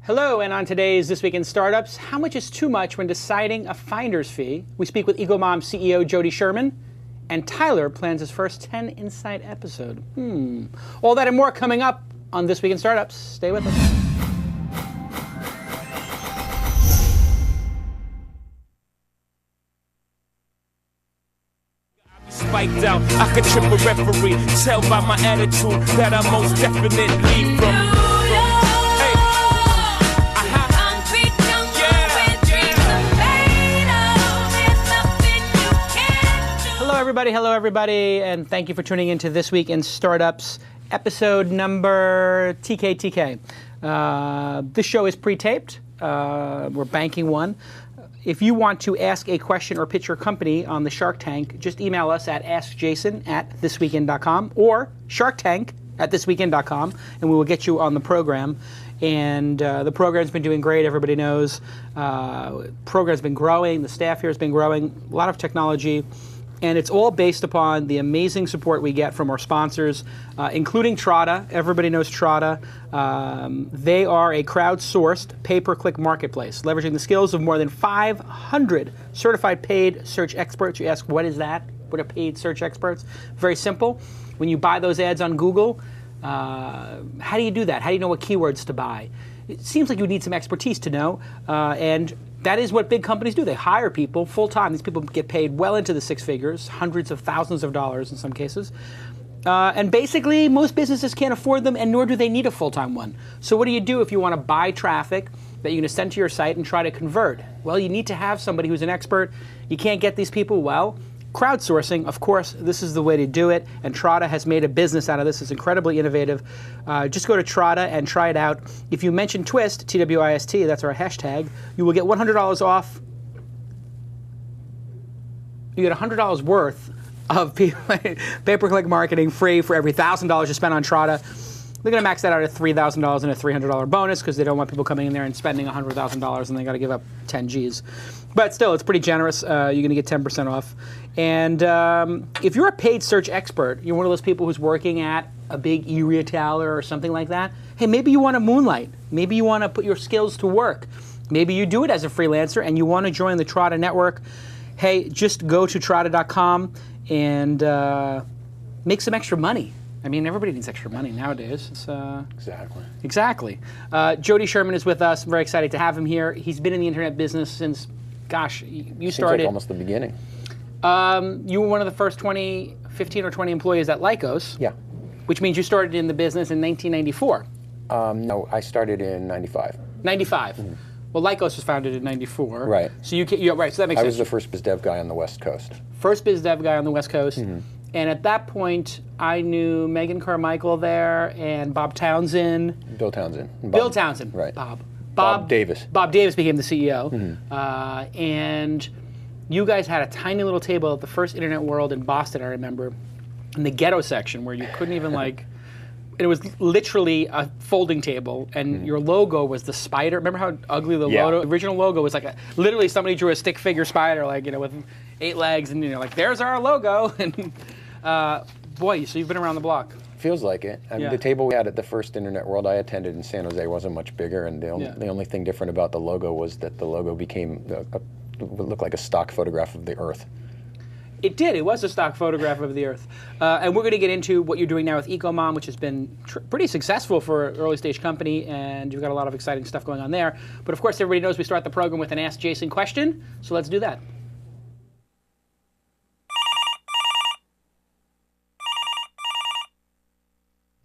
Hello, and on today's This Week in Startups, how much is too much when deciding a finder's fee? We speak with Ecomom CEO Jody Sherman, and Tyler plans his first 10 Insight episode. All that and more coming up on This Week in Startups. Stay with us. Spiked out, I could trip a referee. Tell by my attitude that I most definitely from. Hello everybody, and thank you for tuning into This Week in Startups, episode number TKTK. This show is pre-taped. We're banking one. If you want to ask a question or pitch your company on the Shark Tank, just email us at askjason@thisweekend.com or sharktank@thisweekend.com, and we will get you on the program. And the program's been doing great. Everybody knows. Program's been growing. The staff here has been growing. A lot of technology. And it's all based upon the amazing support we get from our sponsors, including Trada. Everybody knows Trada. They are a crowdsourced pay-per-click marketplace, leveraging the skills of more than 500 certified paid search experts. You ask, what is that? What are paid search experts? Very simple. When you buy those ads on Google, how do you do that? How do you know what keywords to buy? It seems like you need some expertise to know, and that is what big companies do. They hire people full-time. These people get paid well into the six figures, hundreds of thousands of dollars in some cases. And basically, most businesses can't afford them, and nor do they need a full-time one. So what do you do if you want to buy traffic that you're going to send to your site and try to convert? Well, you need to have somebody who's an expert. You can't get these people. Well, crowdsourcing, of course, this is the way to do it, and Trada has made a business out of this. It's incredibly innovative. Just go to Trada and try it out. If you mention TWIST, T-W-I-S-T, that's our hashtag, you will get $100 off. You get $100 worth of pay-per-click marketing free for every $1,000 you spend on Trada. They're going to max that out at $3,000 and a $300 bonus because they don't want people coming in there and spending $100,000 and they got to give up 10 G's. But still, it's pretty generous. You're going to get 10% off. And if you're a paid search expert, you're one of those people who's working at a big e-retailer or something like that, hey, maybe you want to moonlight. Maybe you want to put your skills to work. Maybe you do it as a freelancer and you want to join the Trada network. Hey, just go to Trada.com and make some extra money. I mean, everybody needs extra money nowadays. Exactly. Jody Sherman is with us. I'm very excited to have him here. He's been in the internet business since, gosh, you started. Seems like almost the beginning. You were one of the first 15 or 20 employees at Lycos. Yeah. Which means you started in the business in 1994. No, I started in 95. 95. Mm-hmm. Well, Lycos was founded in 94. Right. So right. So that makes sense. I was the first biz dev guy on the West Coast. First biz dev guy on the West Coast. Mm-hmm. And at that point, I knew Megan Carmichael there and Bob Townsend. Bill Townsend. Bill Townsend. Right. Bob Davis. Bob Davis became the CEO. Mm-hmm. And you guys had a tiny little table at the first Internet World in Boston, I remember, in the ghetto section where you couldn't even it was literally a folding table, and your logo was the spider. Remember how ugly the original logo was? Literally somebody drew a stick figure spider, with 8 legs, and there's our logo. And boy, so you've been around the block. Feels like it. I mean, the table we had at the first Internet World I attended in San Jose wasn't much bigger, and the only thing different about the logo was that the logo became looked like a stock photograph of the Earth. It did. It was a stock photograph of the Earth. And we're going to get into what you're doing now with Ecomom, which has been pretty successful for an early-stage company, and you've got a lot of exciting stuff going on there. But of course, everybody knows we start the program with an Ask Jason question, so let's do that.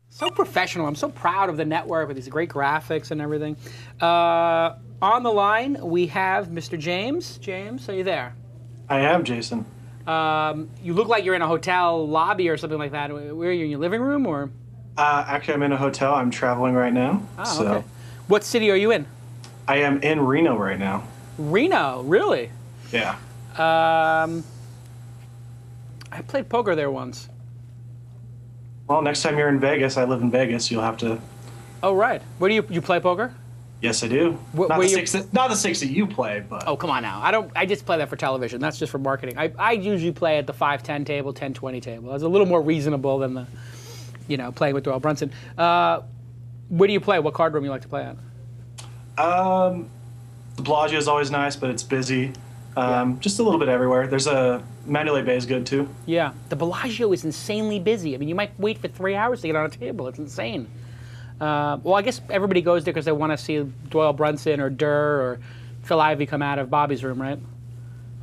So professional. I'm so proud of the network with these great graphics and everything. On the line, we have Mr. James. James, are you there? I am, Jason. You look like you're in a hotel lobby or something like that. Where are you, in your living room, or? Actually, I'm in a hotel. I'm traveling right now. Oh, okay. What city are you in? I am in Reno right now. Reno, really? Yeah. I played poker there once. Well, next time you're in Vegas, I live in Vegas, you'll have to... Oh, right. Where do you play poker? Yes, I do. Not the six that you play, but... Oh, come on now. I just play that for television. That's just for marketing. I usually play at the 5-10 table, 10-20 table. It's a little more reasonable than the, playing with Doyle Brunson. Where do you play? What card room you like to play at? The Bellagio is always nice, but it's busy. Just a little bit everywhere. There's a Mandalay Bay is good too. Yeah, the Bellagio is insanely busy. I mean, you might wait for 3 hours to get on a table. It's insane. Well, I guess everybody goes there because they want to see Doyle Brunson or Durr or Phil Ivey come out of Bobby's room, right?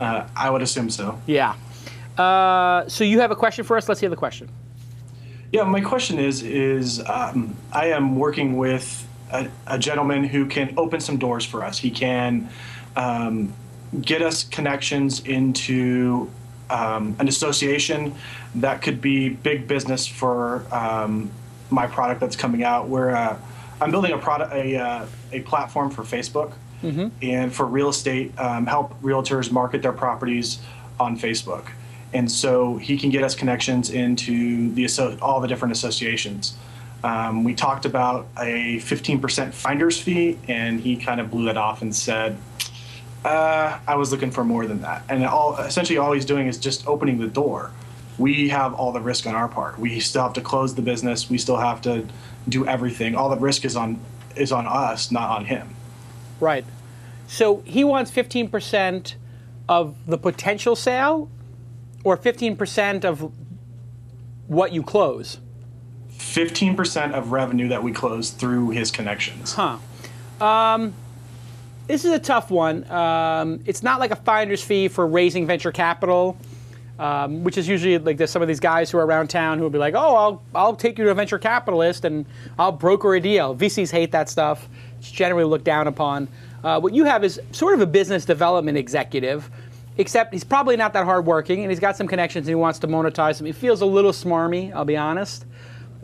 I would assume so. Yeah. So you have a question for us? Let's hear the question. Yeah, my question is I am working with a gentleman who can open some doors for us. He can get us connections into an association that could be big business for my product that's coming out. Where I'm building a platform for Facebook and for real estate, help realtors market their properties on Facebook. And so he can get us connections into all the different associations. We talked about a 15% finder's fee, and he kind of blew it off and said, I was looking for more than that. And essentially all he's doing is just opening the door. We have all the risk on our part. We still have to close the business. We still have to do everything. All the risk is on us, not on him. Right. So he wants 15% of the potential sale, or 15% of what you close? 15% of revenue that we close through his connections. This is a tough one. It's not like a finder's fee for raising venture capital, which is usually like there's some of these guys who are around town who will be like, oh, I'll take you to a venture capitalist and I'll broker a deal. VCs hate that stuff. It's generally looked down upon. What you have is sort of a business development executive, except he's probably not that hardworking, and he's got some connections and he wants to monetize them. He feels a little smarmy, I'll be honest.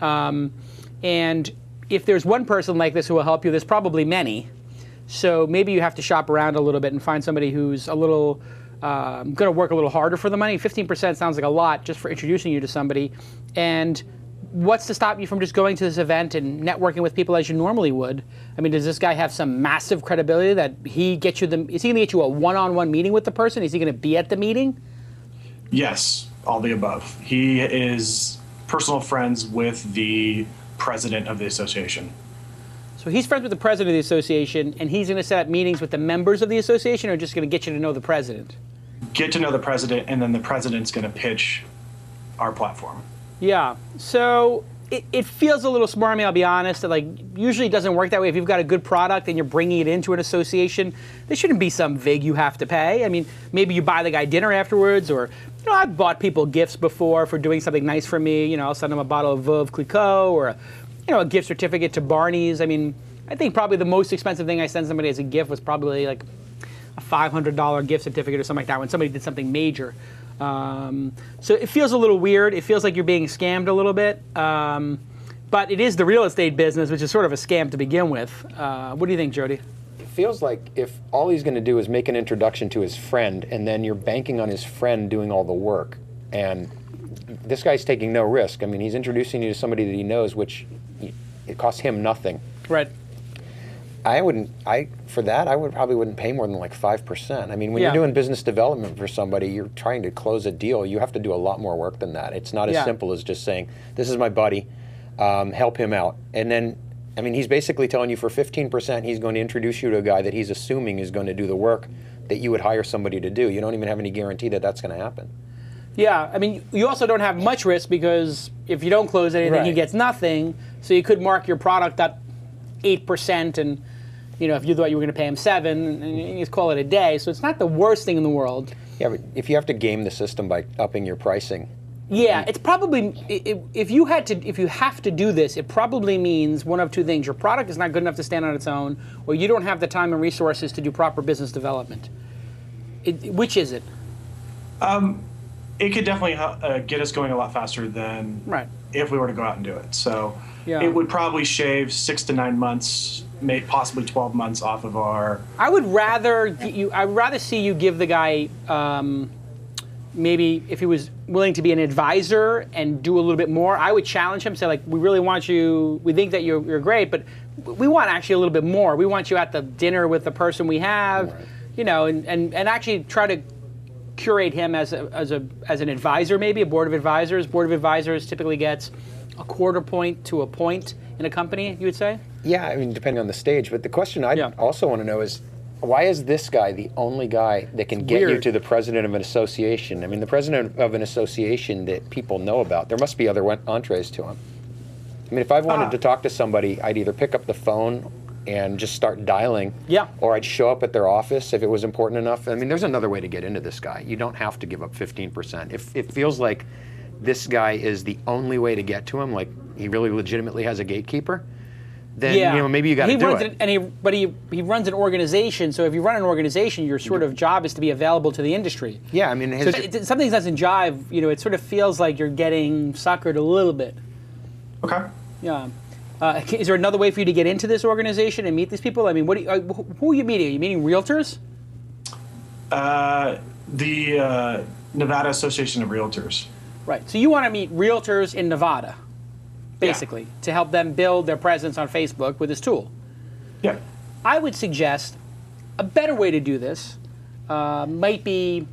And if there's one person like this who will help you, there's probably many. So maybe you have to shop around a little bit and find somebody who's a little going to work a little harder for the money. 15% sounds like a lot just for introducing you to somebody. And what's to stop you from just going to this event and networking with people as you normally would? I mean, does this guy have some massive credibility that he gets you is he going to get you a one-on-one meeting with the person? Is he going to be at the meeting? Yes, all the above. He is personal friends with the president of the association. So he's friends with the president of the association, and he's going to set up meetings with the members of the association, or just going to get you to know the president? Get to know the president, and then the president's going to pitch our platform. Yeah. So it feels a little smarmy, I'll be honest. Like, usually it doesn't work that way. If you've got a good product and you're bringing it into an association, there shouldn't be some vig you have to pay. I mean, maybe you buy the guy dinner afterwards, or, you know, I've bought people gifts before for doing something nice for me. You know, I'll send them a bottle of Veuve Clicquot or a gift certificate to Barney's. I mean, I think probably the most expensive thing I sent somebody as a gift was probably like a $500 gift certificate or something like that when somebody did something major. So it feels a little weird. It feels like you're being scammed a little bit. But it is the real estate business, which is sort of a scam to begin with. What do you think, Jody? It feels like if all he's going to do is make an introduction to his friend, and then you're banking on his friend doing all the work, and this guy's taking no risk. I mean, he's introducing you to somebody that he knows, which it costs him nothing. Right. I probably wouldn't pay more than like 5%. I mean, when you're doing business development for somebody, you're trying to close a deal, you have to do a lot more work than that. It's not as simple as just saying, this is my buddy, help him out. And then, I mean, he's basically telling you for 15%, he's going to introduce you to a guy that he's assuming is going to do the work that you would hire somebody to do. You don't even have any guarantee that that's going to happen. Yeah, I mean, you also don't have much risk because if you don't close anything, he gets nothing. So you could mark your product at 8%, and you know, if you thought you were going to pay him 7%, and you just call it a day. So it's not the worst thing in the world. Yeah, but if you have to game the system by upping your pricing. Yeah, it's probably if you have to do this, it probably means one of two things: your product is not good enough to stand on its own, or you don't have the time and resources to do proper business development. Which is it? It could definitely get us going a lot faster than if we were to go out and do it. So it would probably shave 6 to 9 months, possibly 12 months off of our. I would rather see you give the guy maybe if he was willing to be an advisor and do a little bit more. I would challenge him, say like, we really want you. We think that you're great, but we want actually a little bit more. We want you at the dinner with the person we have, you know, and actually try to curate him as an advisor, maybe a board of advisors. Board of advisors typically gets a quarter point to a point in a company, you would say? Yeah, I mean, depending on the stage. But the question I also want to know is, why is this guy the only guy that can get you to the president of an association? I mean, the president of an association that people know about, there must be other entrees to him. I mean, if I wanted to talk to somebody, I'd either pick up the phone and just start dialing, or I'd show up at their office if it was important enough. I mean, there's another way to get into this guy. You don't have to give up 15%. If it feels like this guy is the only way to get to him, like he really legitimately has a gatekeeper, then maybe you got to do it. But he runs an organization, so if you run an organization, your sort of job is to be available to the industry. Yeah, I mean, so something doesn't jive. It sort of feels like you're getting suckered a little bit. Okay. Yeah. Is there another way for you to get into this organization and meet these people? I mean, who are you meeting? Are you meeting realtors? The Nevada Association of Realtors. Right. So you want to meet realtors in Nevada, basically, to help them build their presence on Facebook with this tool. Yeah. I would suggest a better way to do this might be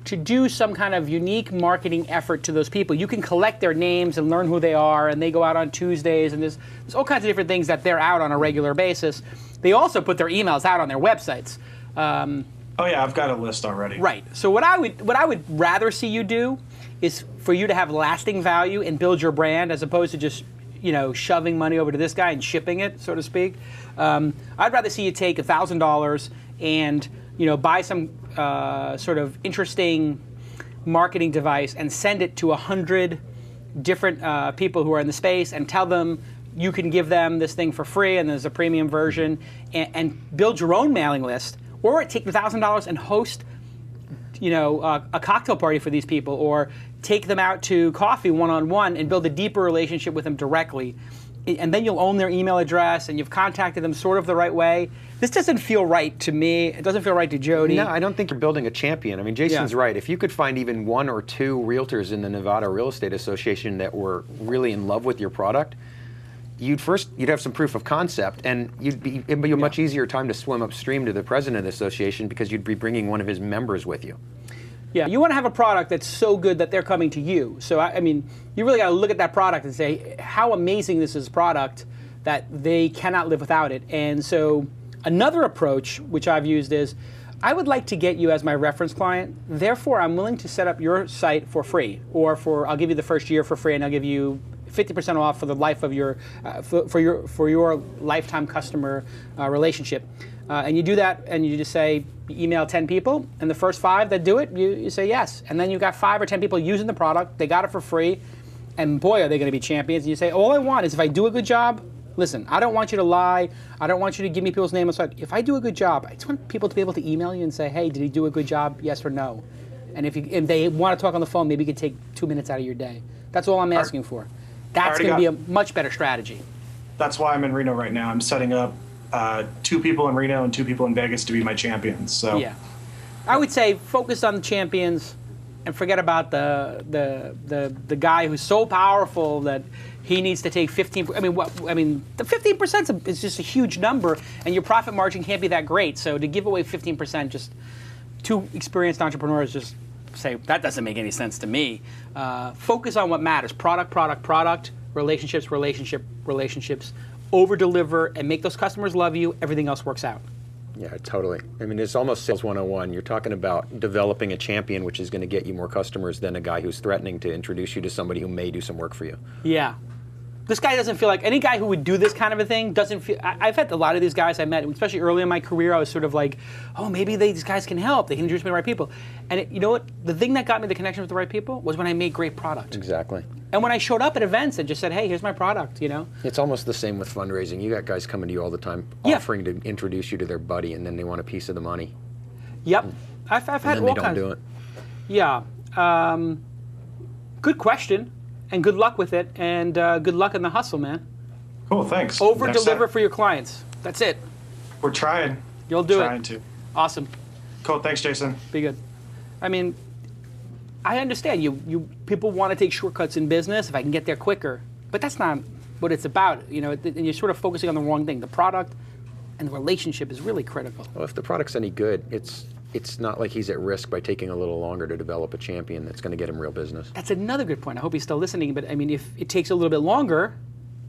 to do some kind of unique marketing effort to those people. You can collect their names and learn who they are, and they go out on Tuesdays, and there's all kinds of different things that they're out on a regular basis. They also put their emails out on their websites. Oh yeah, I've got a list already. Right. So what I would rather see you do is for you to have lasting value and build your brand, as opposed to just shoving money over to this guy and shipping it, so to speak. I'd rather see you take $1,000 and buy some sort of interesting marketing device and send it to 100 different people who are in the space and tell them you can give them this thing for free and there's a premium version, and build your own mailing list, or take the $1,000 and host a cocktail party for these people, or take them out to coffee one-on-one and build a deeper relationship with them directly. And then you'll own their email address, and you've contacted them sort of the right way. This doesn't feel right to me. It doesn't feel right to Jody. No, I don't think you're building a champion. I mean, Jason's right. If you could find even one or two realtors in the Nevada Real Estate Association that were really in love with your product, you'd have some proof of concept, and it'd be a much easier time to swim upstream to the president of the association, because you'd be bringing one of his members with you. Yeah, you want to have a product that's so good that they're coming to you. So, I mean, you really got to look at that product and say how amazing this is a product that they cannot live without it. And so another approach, which I've used, is I would like to get you as my reference client. Therefore, I'm willing to set up your site for free, or I'll give you the first year for free, and I'll give you 50% off for the life of your for your lifetime customer relationship. And you do that, and you just say, you email 10 people, and the first 5 that do it, you say yes. And then you've got 5 or 10 people using the product, they got it for free, and boy, are they going to be champions. And you say, all I want is if I do a good job, listen, I don't want you to lie, I don't want you to give me people's names. If I do a good job, I just want people to be able to email you and say, hey, did he do a good job, yes or no? And if they want to talk on the phone, maybe you could take 2 minutes out of your day. That's all I'm asking for. That's going to be a much better strategy. That's why I'm in Reno right now. I'm setting up 2 people in Reno and 2 people in Vegas to be my champions. So yeah, I would say focus on the champions and forget about the guy who's so powerful that he needs to take 15. I mean, the 15% is just a huge number, and your profit margin can't be that great. So to give away 15%, just 2 experienced entrepreneurs just say that doesn't make any sense to me. Focus on what matters: product, relationships. Over deliver and make those customers love you. Everything else works out. Yeah, totally. I mean, it's almost sales 101. You're talking about developing a champion, which is going to get you more customers than a guy who's threatening to introduce you to somebody who may do some work for you. Yeah. This guy doesn't feel like any guy who would do this kind of a thing doesn't feel. I've had a lot of these guys I met, especially early in my career. I was sort of like, oh, maybe these guys can help. They can introduce me to the right people. And you know what? The thing that got me the connection with the right people was when I made great product. Exactly. And when I showed up at events and just said, hey, here's my product, It's almost the same with fundraising. You got guys coming to you all the time offering to introduce you to their buddy, and then they want a piece of the money. Yep. I've had all kinds. And they don't do it. Yeah. Good question, and good luck with it, and good luck in the hustle, man. Cool, thanks. Over deliver for your clients. That's it. We're trying. You'll do it. Trying to. Awesome. Cool, thanks, Jason. Be good. I mean, I understand you people want to take shortcuts in business if I can get there quicker, but that's not what it's about. And you're sort of focusing on the wrong thing. The product and the relationship is really critical. Well, if the product's any good, it's not like he's at risk by taking a little longer to develop a champion that's going to get him real business. That's another good point. I hope he's still listening. But I mean, if it takes a little bit longer,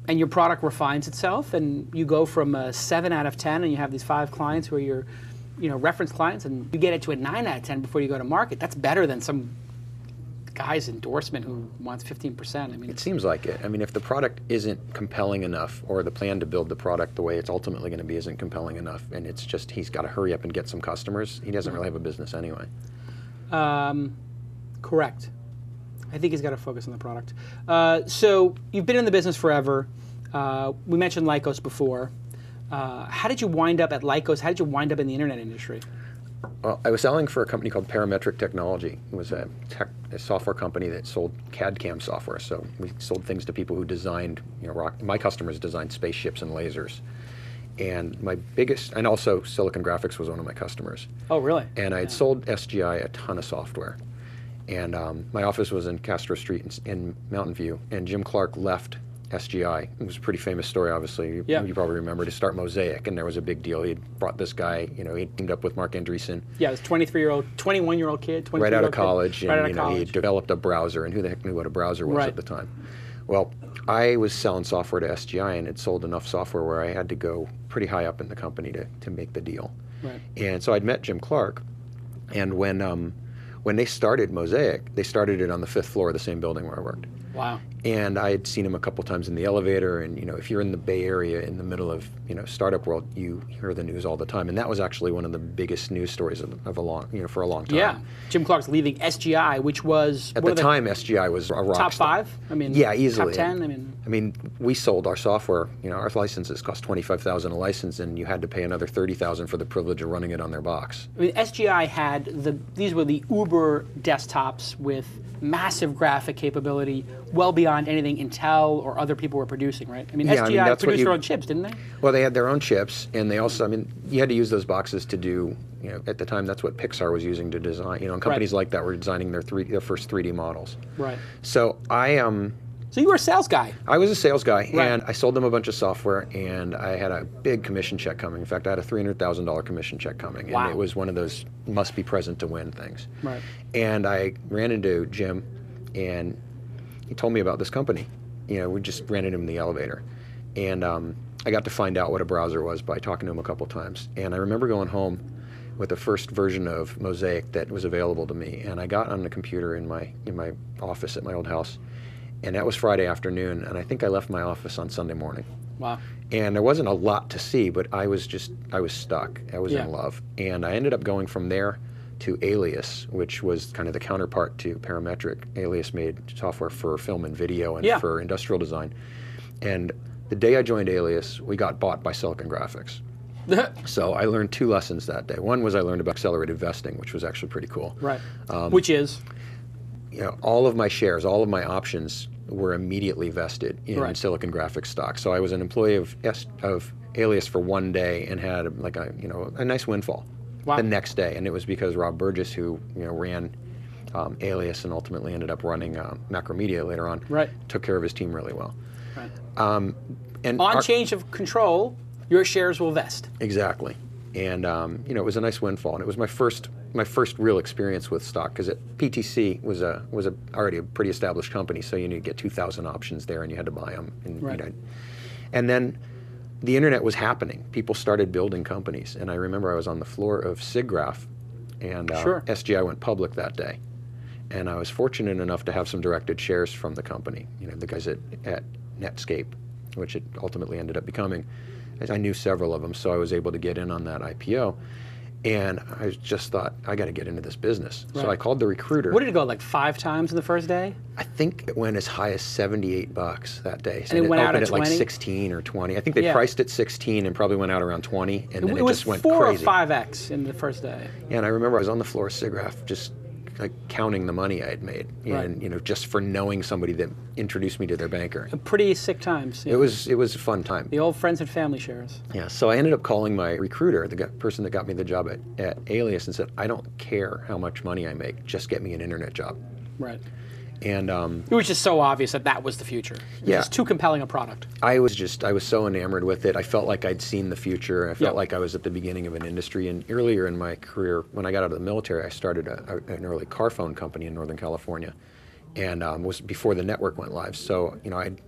and your product refines itself, and you go from a 7 out of 10, and you have these 5 clients who are your, reference clients, and you get it to a 9 out of 10 before you go to market. That's better than some guy's endorsement who wants 15%. I mean, it seems like it. I mean, if the product isn't compelling enough, or the plan to build the product the way it's ultimately going to be isn't compelling enough, and it's just he's got to hurry up and get some customers, he doesn't really have a business anyway. Correct. I think he's got to focus on the product. So you've been in the business forever. We mentioned Lycos before. How did you wind up at Lycos? How did you wind up in the internet industry? Well, I was selling for a company called Parametric Technology. It was a software company that sold CAD/CAM software. So we sold things to people who designed, my customers designed spaceships and lasers. And and also Silicon Graphics was one of my customers. Oh, really? And I had sold SGI a ton of software. And my office was in Castro Street in Mountain View, and Jim Clark left SGI. It was a pretty famous story, obviously. You probably remember, to start Mosaic, and there was a big deal. He'd brought this guy, he teamed up with Mark Andreessen. Yeah, it was 21-year-old kid. Right out of college, and he developed a browser, and who the heck knew what a browser was at the time? Well, I was selling software to SGI, and had sold enough software where I had to go pretty high up in the company to make the deal. Right. And so I'd met Jim Clark, and when they started Mosaic, they started it on the 5th floor of the same building where I worked. Wow. And I had seen him a couple times in the elevator, and if you're in the Bay Area in the middle of startup world, you hear the news all the time, and that was actually one of the biggest news stories of a long for a long time. Yeah, Jim Clark's leaving SGI, which was at the time SGI was a rock top star. 5. I mean, yeah, easily top 10. I mean, we sold our software. Our licenses cost $25,000 a license, and you had to pay another $30,000 for the privilege of running it on their box. I mean, SGI had these were the Uber desktops with massive graphic capability, well beyond anything Intel or other people were producing, right? I mean, SGI produced their own chips, didn't they? Well, they had their own chips, and they also, you had to use those boxes to do, at the time, that's what Pixar was using to design, and companies like that were designing their first 3D models. Right. So So you were a sales guy. I was a sales guy, right. And I sold them a bunch of software, and I had a big commission check coming. In fact, I had a $300,000 commission check coming, wow. And it was one of those must-be-present-to-win things. Right. And I ran into Jim, and he told me about this company. We just ran into him in the elevator, and I got to find out what a browser was by talking to him a couple times. And I remember going home with the first version of Mosaic that was available to me, and I got on the computer in my office at my old house. And that was Friday afternoon, and I think I left my office on Sunday morning. Wow. And there wasn't a lot to see, but I was stuck. I was in love. And I ended up going from there to Alias, which was kind of the counterpart to Parametric. Alias made software for film and video and for industrial design. And the day I joined Alias, we got bought by Silicon Graphics. So I learned 2 lessons that day. One was I learned about accelerated vesting, which was actually pretty cool. Right. Which is? All of my shares, all of my options were immediately vested in Silicon Graphics stock. So I was an employee of Alias for one day and had a nice windfall the next day. And it was because Rob Burgess, who ran Alias and ultimately ended up running Macromedia later on, took care of his team really well. Right. And on change of control, your shares will vest. Exactly. And it was a nice windfall, and it was my first real experience with stock, because PTC was already a pretty established company, so you need to get 2,000 options there, and you had to buy them. And then the internet was happening. People started building companies, and I remember I was on the floor of SIGGRAPH, and SGI went public that day, and I was fortunate enough to have some directed shares from the company. The guys at Netscape, which it ultimately ended up becoming. I knew several of them, so I was able to get in on that IPO. And I just thought, I got to get into this business. Right. So I called the recruiter. What did it go, like 5 times in the first day? I think it went as high as $78 that day. And it went out at 20? Like 16 or 20. I think they priced at 16 and probably went out around 20. And then it just went crazy. It was 4 or 5x in the first day. Yeah, and I remember I was on the floor of SIGGRAPH just counting the money I had made, and just for knowing somebody that introduced me to their banker. Pretty sick times. It was a fun time. The old friends and family shares. Yeah, so I ended up calling my recruiter, the person that got me the job at Alias, and said, I don't care how much money I make, just get me an internet job. Right. And it was just so obvious that was the future. It was just too compelling a product. I was so enamored with it. I felt like I'd seen the future. I felt like I was at the beginning of an industry. And earlier in my career, when I got out of the military, I started an early car phone company in Northern California, and was before the network went live. So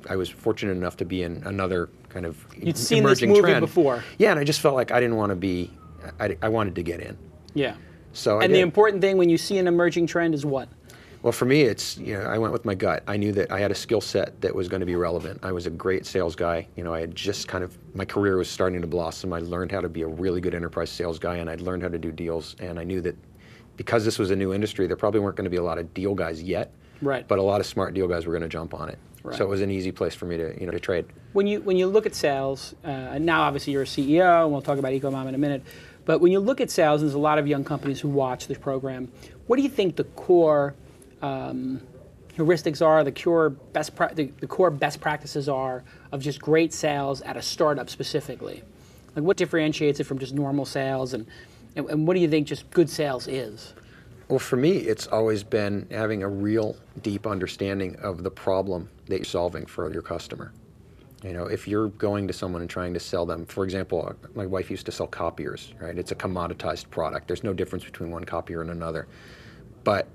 I was fortunate enough to be in another kind of You'd seen emerging this movie trend before. Yeah, and I just felt like I didn't want to be. I wanted to get in. Yeah. So the important thing when you see an emerging trend is what? Well, for me, it's, I went with my gut. I knew that I had a skill set that was going to be relevant. I was a great sales guy. I had just my career was starting to blossom. I learned how to be a really good enterprise sales guy, and I'd learned how to do deals. And I knew that because this was a new industry, there probably weren't going to be a lot of deal guys yet. Right. But a lot of smart deal guys were going to jump on it. Right. So it was an easy place for me to, to trade. When you look at sales, and now obviously you're a CEO, and we'll talk about Ecomom in a minute, but when you look at sales, and there's a lot of young companies who watch this program, what do you think the core heuristics are, the core best practices are of just great sales at a startup specifically? Like, what differentiates it from just normal sales, and what do you think just good sales is? Well, for me, it's always been having a real deep understanding of the problem that you're solving for your customer. If you're going to someone and trying to sell them, for example, my wife used to sell copiers, right? It's a commoditized product. There's no difference between one copier and another. But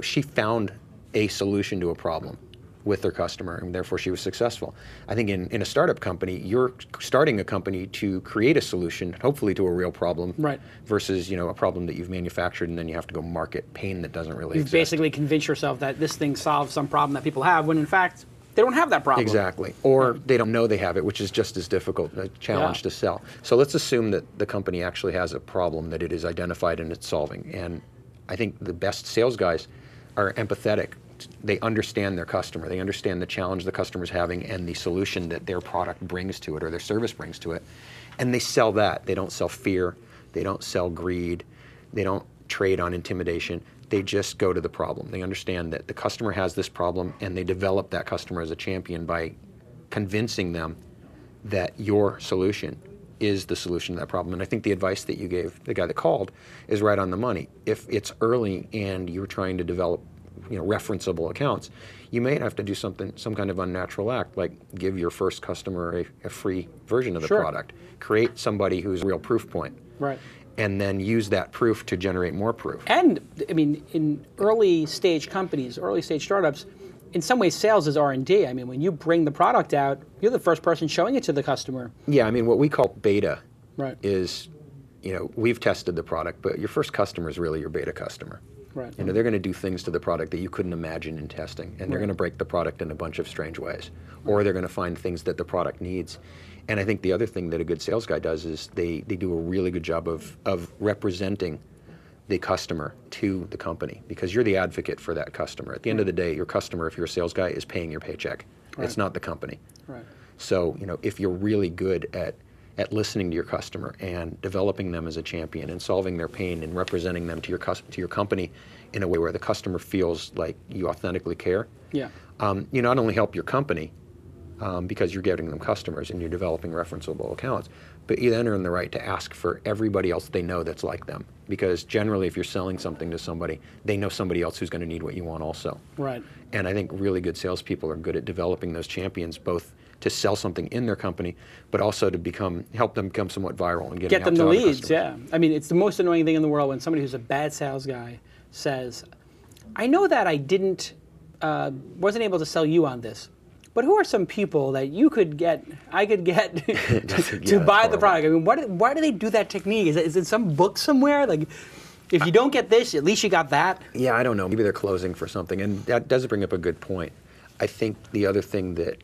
she found a solution to a problem with their customer, and therefore she was successful. I think in a startup company, you're starting a company to create a solution, hopefully to a real problem, right? Versus a problem that you've manufactured and then you have to go market pain that doesn't really exist. You basically convince yourself that this thing solves some problem that people have, when in fact they don't have that problem. Exactly. Or they don't know they have it, which is just as difficult a challenge to sell. So let's assume that the company actually has a problem that it is identified and it's solving. And I think the best sales guys are empathetic. They understand their customer. They understand the challenge the customer's having and the solution that their product brings to it or their service brings to it. And they sell that. They don't sell fear. They don't sell greed. They don't trade on intimidation. They just go to the problem. They understand that the customer has this problem, and they develop that customer as a champion by convincing them that your solution is the solution to that problem. And I think the advice that you gave the guy that called is right on the money. If it's early and you're trying to develop referenceable accounts, you may have to do some kind of unnatural act, like give your first customer a free version of the product. Create somebody who's a real proof point. Right. And then use that proof to generate more proof. And, I mean, in early stage companies, early stage startups, in some ways sales is R&D. I mean, when you bring the product out, you're the first person showing it to the customer. Yeah, I mean, what we call beta is, we've tested the product, but your first customer is really your beta customer. Right. They're going to do things to the product that you couldn't imagine in testing, and they're going to break the product in a bunch of strange ways, or they're going to find things that the product needs. And I think the other thing that a good sales guy does is they do a really good job of representing the customer to the company, because you're the advocate for that customer. At the end of the day, your customer, if you're a sales guy, is paying your paycheck. It's not the company. Right. So, if you're really good at listening to your customer and developing them as a champion and solving their pain and representing them to your company in a way where the customer feels like you authentically care, you not only help your company because you're getting them customers and you're developing referenceable accounts, but you then earn the right to ask for everybody else they know that's like them. Because generally, if you're selling something to somebody, they know somebody else who's going to need what you want also. Right. And I think really good salespeople are good at developing those champions, both to sell something in their company, but also to help them become somewhat viral and get them the leads. Yeah, I mean, it's the most annoying thing in the world when somebody who's a bad sales guy says, "I know that I wasn't able to sell you on this, but who are some people that I could get to buy the product?" I mean, why do they do that technique? Is it some book somewhere? Like, if you don't get this, at least you got that? Yeah, I don't know. Maybe they're closing for something, and that does bring up a good point. I think the other thing that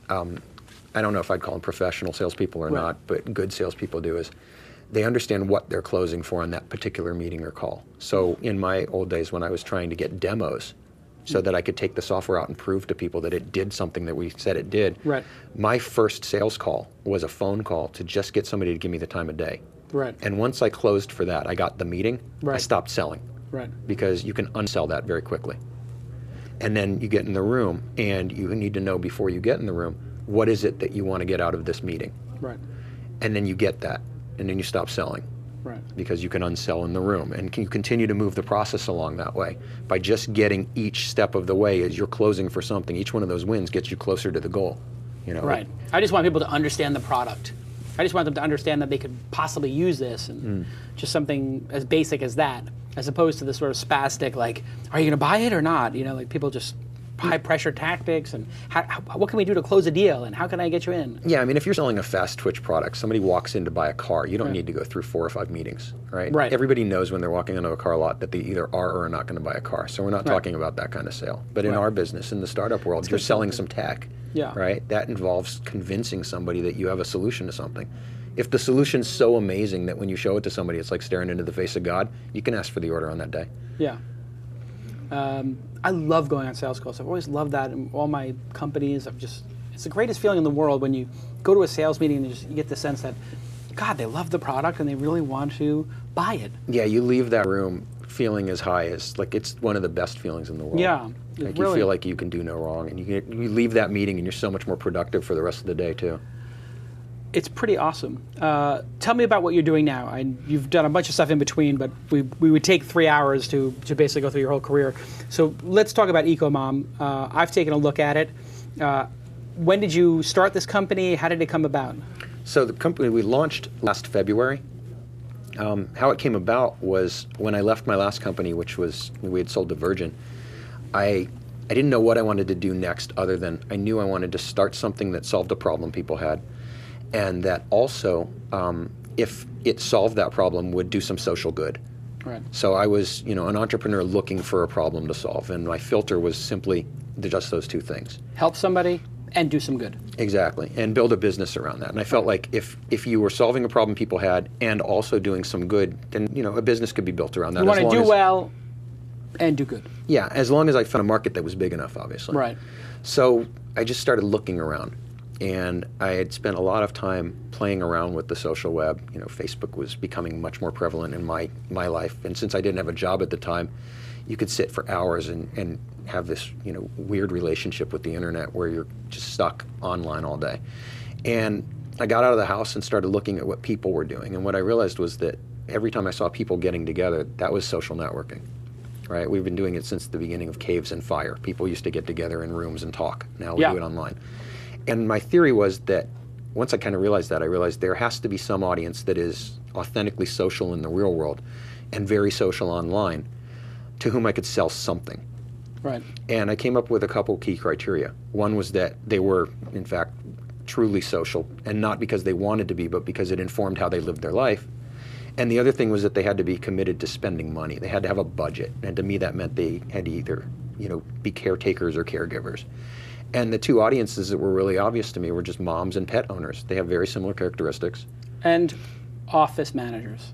I don't know if I'd call them professional salespeople or not, but good salespeople do, is they understand what they're closing for on that particular meeting or call. So in my old days when I was trying to get demos so that I could take the software out and prove to people that it did something that we said it did, my first sales call was a phone call to just get somebody to give me the time of day. Right. And once I closed for that, I got the meeting, I stopped selling. Right. Because you can unsell that very quickly. And then you get in the room, and you need to know before you get in the room, what is it that you want to get out of this meeting? Right. And then you get that, and then you stop selling. Right. Because you can unsell in the room, and you continue to move the process along that way by just getting each step of the way as you're closing for something. Each one of those wins gets you closer to the goal. Right. I just want people to understand the product. I just want them to understand that they could possibly use this, and just something as basic as that, as opposed to the sort of spastic, like, are you going to buy it or not? Like people just high pressure tactics, and what can we do to close a deal, and how can I get you in? Yeah, I mean, if you're selling a fast twitch product, somebody walks in to buy a car, you don't need to go through 4 or 5 meetings, right? Right. Everybody knows when they're walking onto a car lot that they either are or are not going to buy a car. So we're not talking about that kind of sale. But in our business, in the startup world, you're selling some tech, right? That involves convincing somebody that you have a solution to something. If the solution's so amazing that when you show it to somebody, it's like staring into the face of God, you can ask for the order on that day. Yeah. I love going on sales calls. I've always loved that in all my companies. It's the greatest feeling in the world when you go to a sales meeting and you get the sense that, God, they love the product and they really want to buy it. Yeah, you leave that room feeling as high as, like, it's one of the best feelings in the world. Yeah. Like, really, you feel like you can do no wrong, and you leave that meeting and you're so much more productive for the rest of the day too. It's pretty awesome. Tell me about what you're doing now. You've done a bunch of stuff in between, but we would take 3 hours to basically go through your whole career. So let's talk about Ecomom. I've taken a look at it. When did you start this company? How did it come about? So the company, we launched last February. How it came about was when I left my last company, which was, we had sold to Virgin. I didn't know what I wanted to do next, other than I knew I wanted to start something that solved a problem people had. And that also, if it solved that problem, would do some social good. Right. So I was, an entrepreneur looking for a problem to solve, and my filter was simply just those two things. Help somebody and do some good. Exactly, and build a business around that. And I felt like if you were solving a problem people had and also doing some good, then a business could be built around that. You want to do well and do good. Yeah, as long as I found a market that was big enough, obviously. Right. So I just started looking around. And I had spent a lot of time playing around with the social web. Facebook was becoming much more prevalent in my life. And since I didn't have a job at the time, you could sit for hours and have this weird relationship with the internet where you're just stuck online all day. And I got out of the house and started looking at what people were doing. And what I realized was that every time I saw people getting together, that was social networking. Right? We've been doing it since the beginning of Caves and Fire. People used to get together in rooms and talk. Now we do it online. And my theory was that once I kind of realized that, I realized there has to be some audience that is authentically social in the real world and very social online to whom I could sell something. Right. And I came up with a couple key criteria. One was that they were, in fact, truly social, and not because they wanted to be, but because it informed how they lived their life. And the other thing was that they had to be committed to spending money. They had to have a budget. And to me, that meant they had to either, be caretakers or caregivers. And the two audiences that were really obvious to me were just moms and pet owners. They have very similar characteristics. And office managers.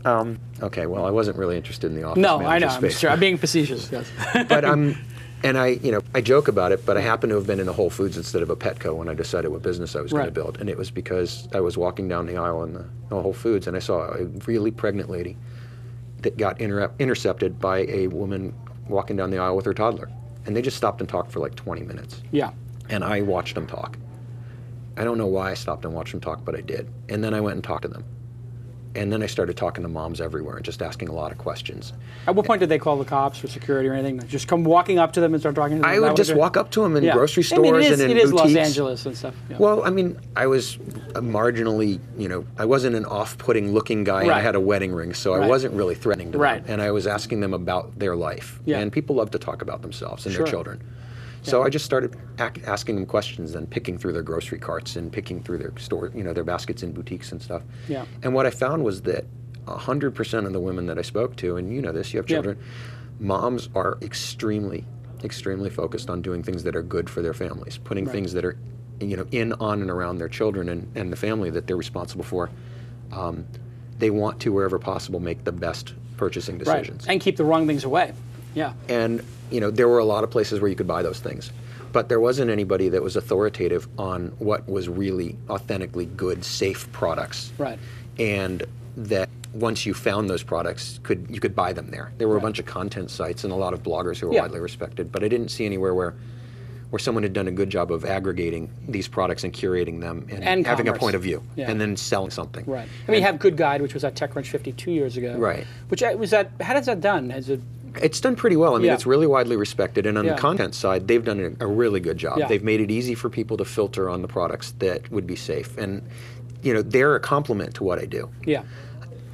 Okay, well, I wasn't really interested in the office No, manager I know. space. I'm sure. I'm being facetious. Yes. But and I joke about it, but I happen to have been in a Whole Foods instead of a Petco when I decided what business I was going to build. And it was because I was walking down the aisle in the Whole Foods and I saw a really pregnant lady that got intercepted by a woman walking down the aisle with her toddler. And they just stopped and talked for like 20 minutes. Yeah. And I watched them talk. I don't know why I stopped and watched them talk, but I did. And then I went and talked to them. And then I started talking to moms everywhere and just asking a lot of questions. At what point did they call the cops or security or anything? Just come walking up to them and start talking to them? I would just walk up to them in grocery stores and in it is boutiques. Los Angeles and stuff. Yeah. Well, I mean, I was marginally, I wasn't an off-putting looking guy and I had a wedding ring, so I wasn't really threatening to them. And I was asking them about their life. Yeah. And people love to talk about themselves and their children. So I just started asking them questions and picking through their grocery carts and picking through their store, their baskets in boutiques and stuff. Yeah. And what I found was that 100% of the women that I spoke to, and you know this, you have children, moms are extremely, extremely focused on doing things that are good for their families, putting things that are, in, on, and around their children and the family that they're responsible for. They want to, wherever possible, make the best purchasing decisions. And keep the wrong things away. Yeah. And, there were a lot of places where you could buy those things. But there wasn't anybody that was authoritative on what was really authentically good, safe products. Right. And that once you found those products, you could buy them there. There were a bunch of content sites and a lot of bloggers who were widely respected, but I didn't see anywhere where someone had done a good job of aggregating these products and curating them and having commerce. a point of view, Yeah. and then selling something. Right. I mean, you have Good Guide, which was at TechCrunch 52 years ago. Right. How does that done? It's done pretty well. I mean, Yeah. it's really widely respected, and on Yeah. the content side, they've done a really good job. Yeah. They've made it easy for people to filter on the products that would be safe, and they're a complement to what I do. Yeah.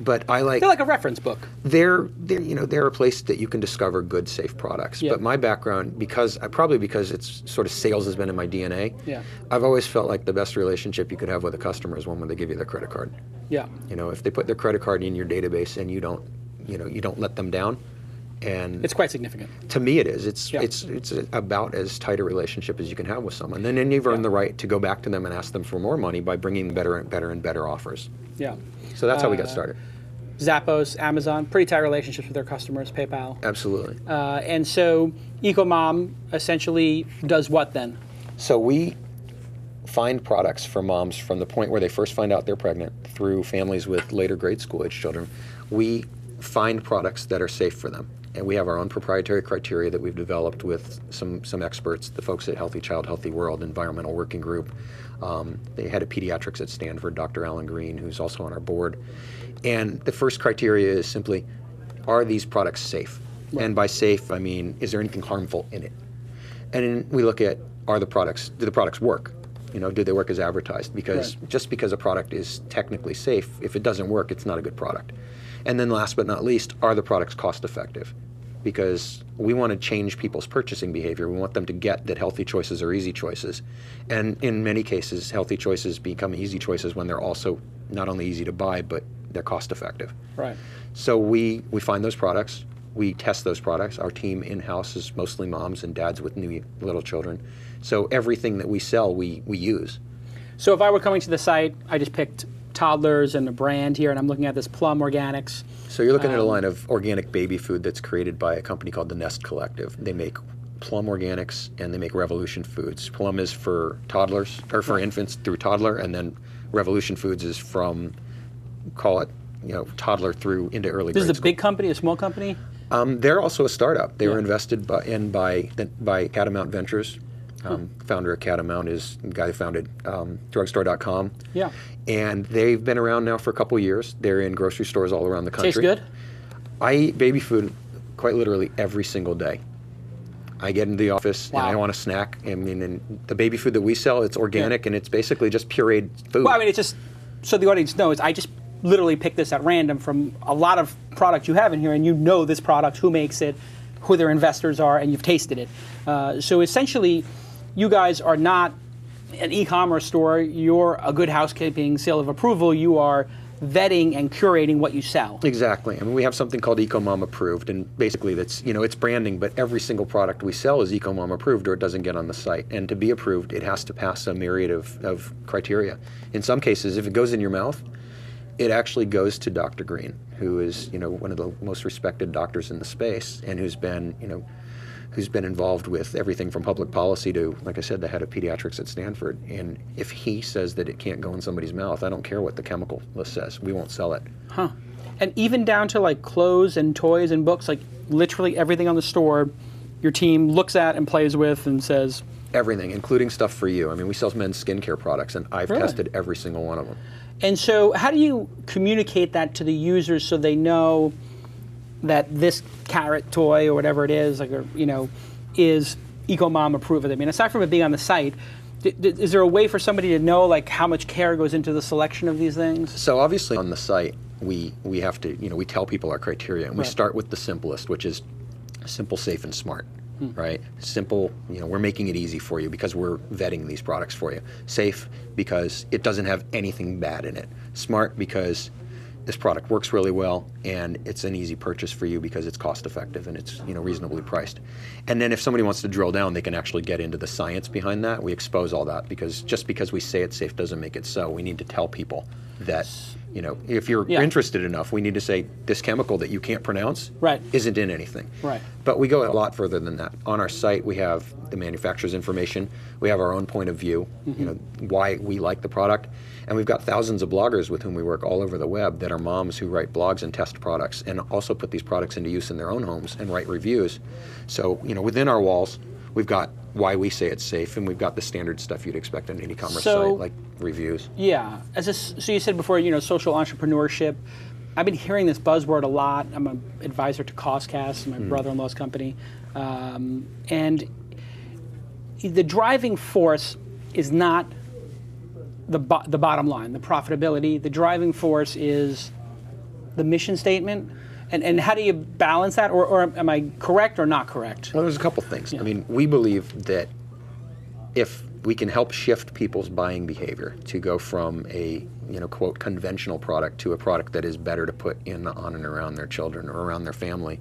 But I They're like a reference book. They're a place that you can discover good, safe products. Yeah. But my background, because it's sort of sales has been in my DNA. Yeah. I've always felt like the best relationship you could have with a customer is one when they give you their credit card. Yeah. If they put their credit card in your database and you don't let them down, and It's quite significant. to me it is. It's Yeah. it's about as tight a relationship as you can have with someone. Then you've earned the right to go back to them and ask them for more money by bringing better and better and better offers. Yeah. So that's how we got started. Zappos, Amazon, pretty tight relationships with their customers, PayPal. Absolutely. And so Ecomom essentially does what then? So we find products for moms from the point where they first find out they're pregnant through families with later grade school age children. We find products that are safe for them. And we have our own proprietary criteria that we've developed with some experts, the folks at Healthy Child, Healthy World Environmental Working Group. They head of pediatrics at Stanford, Dr. Alan Green, who's also on our board. And the first criteria is simply, are these products safe? Right. And by safe, I mean, is there anything harmful in it? And then we look at, do the products work? Do they work as advertised? Because just because a product is technically safe, if it doesn't work, it's not a good product. And then last but not least, are the products cost effective? Because we want to change people's purchasing behavior. We want them to get that healthy choices are easy choices. And in many cases, healthy choices become easy choices when they're also not only easy to buy, but they're cost effective. Right. So we find those products, we test those products. Our team in-house is mostly moms and dads with new little children. So everything that we sell, we use. So if I were coming to the site, I just picked toddlers and a brand here, and I'm looking at this Plum Organics. So you're looking at a line of organic baby food that's created by a company called the Nest Collective. They make Plum Organics and they make Revolution Foods. Plum is for toddlers, or for infants through toddler, and then Revolution Foods is from, call it, toddler through into early grade This is a school. big company, a small company? They're also a startup. They were invested by Catamount Ventures. Founder of Catamount is the guy who founded drugstore.com. Yeah. And they've been around now for a couple years. They're in grocery stores all around the country. Tastes good? I eat baby food quite literally every single day. I get into the office and I want a snack. I mean, and the baby food that we sell, it's organic and it's basically just pureed food. Well, I mean, it's just, so the audience knows, I just literally picked this at random from a lot of products you have in here, and you know this product, who makes it, who their investors are, and you've tasted it. So essentially, you guys are not an e-commerce store. You're a Good Housekeeping seal of approval. You are vetting and curating what you sell. Exactly. I mean, we have something called Ecomom approved, and basically that's, it's branding, but every single product we sell is Ecomom approved or it doesn't get on the site. And to be approved, it has to pass a myriad of criteria. In some cases, if it goes in your mouth, it actually goes to Dr. Green, who is, one of the most respected doctors in the space, and who's been involved with everything from public policy to, like I said, the head of pediatrics at Stanford. And if he says that it can't go in somebody's mouth, I don't care what the chemical list says. We won't sell it. Huh. And even down to like clothes and toys and books, like literally everything on the store, your team looks at and plays with and says... Everything, including stuff for you. I mean, we sell men's skincare products, and I've tested every single one of them. And so how do you communicate that to the users so they know that this carrot toy or whatever it is, is Ecomom approved? I mean, aside from it being on the site, is there a way for somebody to know how much care goes into the selection of these things? So obviously on the site, we have to, we tell people our criteria, and we start with the simplest, which is simple, safe, and smart. Right? Simple, we're making it easy for you because we're vetting these products for you. Safe because it doesn't have anything bad in it. Smart because this product works really well and it's an easy purchase for you because it's cost effective and it's reasonably priced. And then if somebody wants to drill down, they can actually get into the science behind that. We expose all that because just because we say it's safe doesn't make it so. We need to tell people that if you're interested enough, we need to say this chemical that you can't pronounce isn't in anything. Right. But we go a lot further than that. On our site, we have the manufacturer's information. We have our own point of view, why we like the product. And we've got thousands of bloggers with whom we work all over the web that are moms who write blogs and test products and also put these products into use in their own homes and write reviews. So, within our walls, we've got why we say it's safe, and we've got the standard stuff you'd expect on an e-commerce So- site, like reviews. Yeah. So you said before, social entrepreneurship. I've been hearing this buzzword a lot. I'm an advisor to Costcast, my brother-in-law's company. And the driving force is not the bottom line, the profitability. The driving force is the mission statement. And how do you balance that? Or am I correct or not correct? Well, there's a couple things. Yeah. I mean, we believe that if we can help shift people's buying behavior to go from a, quote, conventional product to a product that is better to put on and around their children or around their family,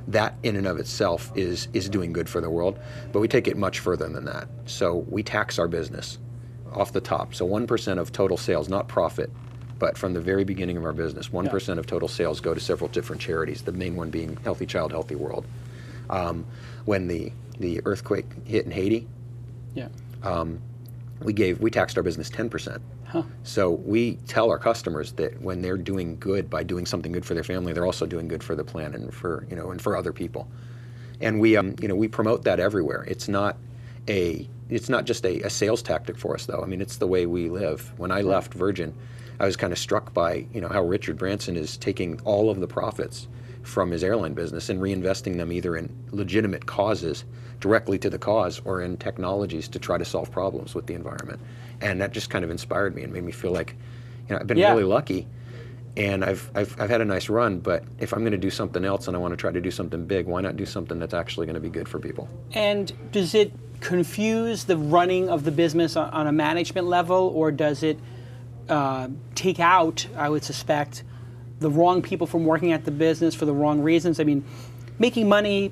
that in and of itself is doing good for the world. But we take it much further than that. So we tax our business off the top. So 1% of total sales, not profit, but from the very beginning of our business, 1% of total sales go to several different charities, the main one being Healthy Child, Healthy World. When the earthquake hit in Haiti, we taxed our business 10%. Huh. So we tell our customers that when they're doing good by doing something good for their family, they're also doing good for the planet and for other people. And we promote that everywhere. It's not just a sales tactic for us, though. I mean, it's the way we live. When I left Virgin, I was kind of struck by how Richard Branson is taking all of the profits from his airline business and reinvesting them either in legitimate causes, directly to the cause, or in technologies to try to solve problems with the environment. And that just kind of inspired me and made me feel like, I've been really lucky, and I've had a nice run. But if I'm going to do something else and I want to try to do something big, why not do something that's actually going to be good for people? And does it confuse the running of the business on a management level, or does it take out, I would suspect, the wrong people from working at the business for the wrong reasons? I mean, making money,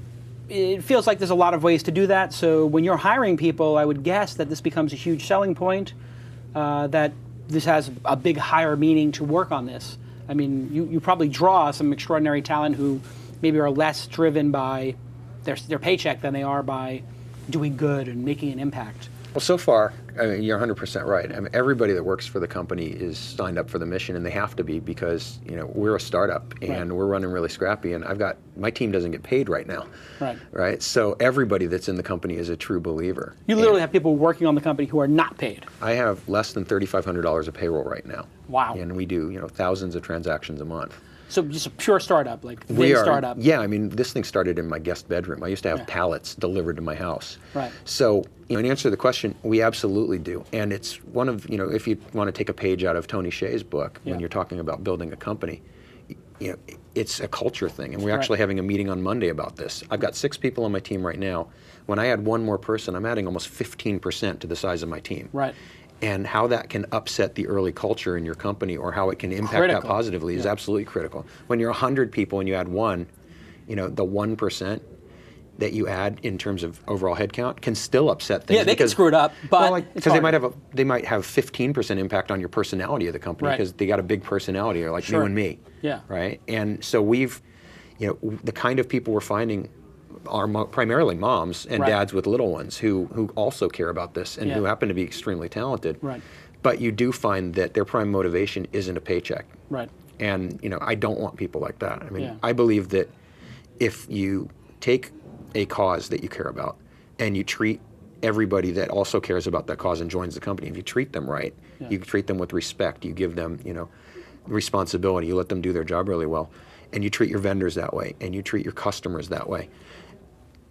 it feels like there's a lot of ways to do that. So when you're hiring people, I would guess that this becomes a huge selling point, that this has a big higher meaning to work on this. I mean, you probably draw some extraordinary talent who maybe are less driven by their paycheck than they are by doing good and making an impact. Well, so far, you're 100% right. I mean, everybody that works for the company is signed up for the mission, and they have to be because we're a startup and we're running really scrappy. And my team doesn't get paid right now, right? So everybody that's in the company is a true believer. You literally have people working on the company who are not paid. I have less than $3,500 of payroll right now. Wow! And we do thousands of transactions a month. So just a pure startup, like startup. Yeah, I mean, this thing started in my guest bedroom. I used to have pallets delivered to my house. Right. So, in answer to the question, we absolutely do. And it's one of, if you want to take a page out of Tony Hsieh's book, when you're talking about building a company, it's a culture thing. And we're actually having a meeting on Monday about this. I've got 6 people on my team right now. When I add one more person, I'm adding almost 15% to the size of my team. Right. And how that can upset the early culture in your company, or how it can impact that positively, is absolutely critical. When you're 100 people and you add one, the 1% that you add in terms of overall headcount can still upset things. Yeah, they can screw it up, but because they might have 15% impact on your personality of the company because they got a big personality, like you and me. Yeah. Right. And so the kind of people we're finding are primarily moms and dads with little ones who also care about this and who happen to be extremely talented. Right. But you do find that their prime motivation isn't a paycheck. Right. And I don't want people like that. I mean, I believe that if you take a cause that you care about and you treat everybody that also cares about that cause and joins the company, if you treat them right, you treat them with respect, you give them, responsibility, you let them do their job really well, and you treat your vendors that way, and you treat your customers that way,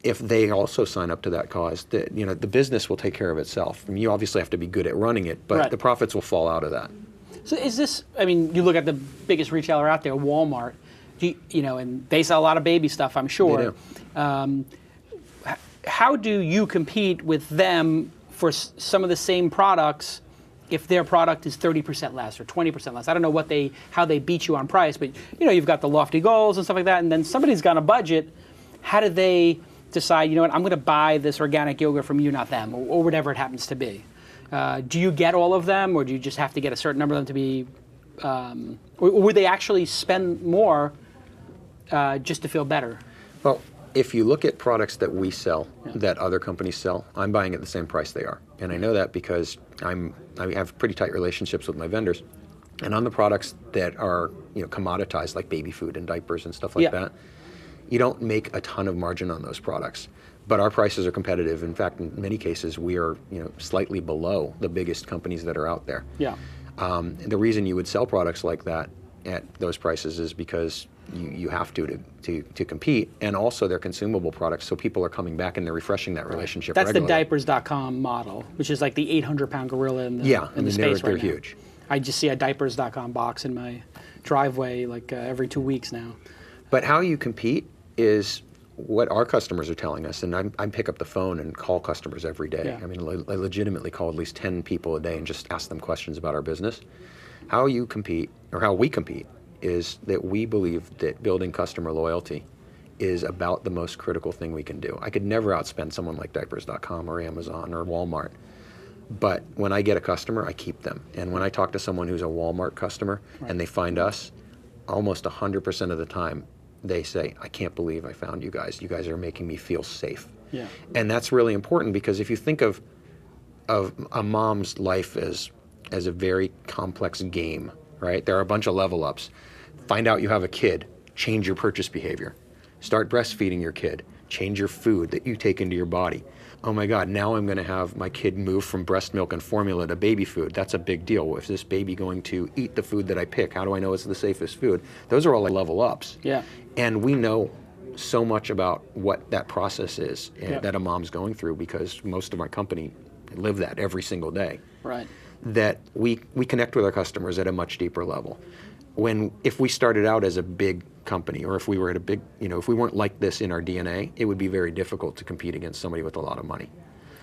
if they also sign up to that cause, the business will take care of itself. I mean, you obviously have to be good at running it, but the profits will fall out of that. So is this, you look at the biggest retailer out there, Walmart, and they sell a lot of baby stuff, I'm sure. They do. How do you compete with them for some of the same products if their product is 30% less or 20% less? I don't know how they beat you on price, but you've got the lofty goals and stuff like that, and then somebody's got a budget. How do they decide, I'm going to buy this organic yogurt from you, not them, or whatever it happens to be? Do you get all of them, or do you just have to get a certain number of them to be, or would they actually spend more just to feel better? Well, if you look at products that we sell, that other companies sell, I'm buying at the same price they are. And I know that because I have pretty tight relationships with my vendors. And on the products that are commoditized, like baby food and diapers and stuff like that, you don't make a ton of margin on those products. But our prices are competitive. In fact, in many cases, we are slightly below the biggest companies that are out there. Yeah. The reason you would sell products like that at those prices is because you have to compete, and also they're consumable products, so people are coming back and they're refreshing that relationship. That's regularly. the diapers.com model, which is like the 800-pound gorilla in the space they're right now. huge. I just see a diapers.com box in my driveway like every 2 weeks now. But how you compete is what our customers are telling us, and I pick up the phone and call customers every day. Yeah. I mean, I legitimately call at least 10 people a day and just ask them questions about our business. How you compete, or how we compete, is that we believe that building customer loyalty is about the most critical thing we can do. I could never outspend someone like diapers.com or Amazon or Walmart. But when I get a customer, I keep them. And when I talk to someone who's a Walmart customer and they find us, almost 100% of the time, they say, I can't believe I found you guys. You guys are making me feel safe. Yeah. And that's really important, because if you think of a mom's life as a very complex game, right? There are a bunch of level ups. Find out you have a kid, change your purchase behavior. Start breastfeeding your kid, change your food that you take into your body. Oh my God, now I'm going to have my kid move from breast milk and formula to baby food. That's a big deal. Is this baby going to eat the food that I pick? How do I know it's the safest food? Those are all like level ups. Yeah. And we know so much about what that process is that a mom's going through, because most of our company live that every single day. Right. That we connect with our customers at a much deeper level. If we started out as a big company, or if we were at a big, if we weren't like this in our DNA, it would be very difficult to compete against somebody with a lot of money.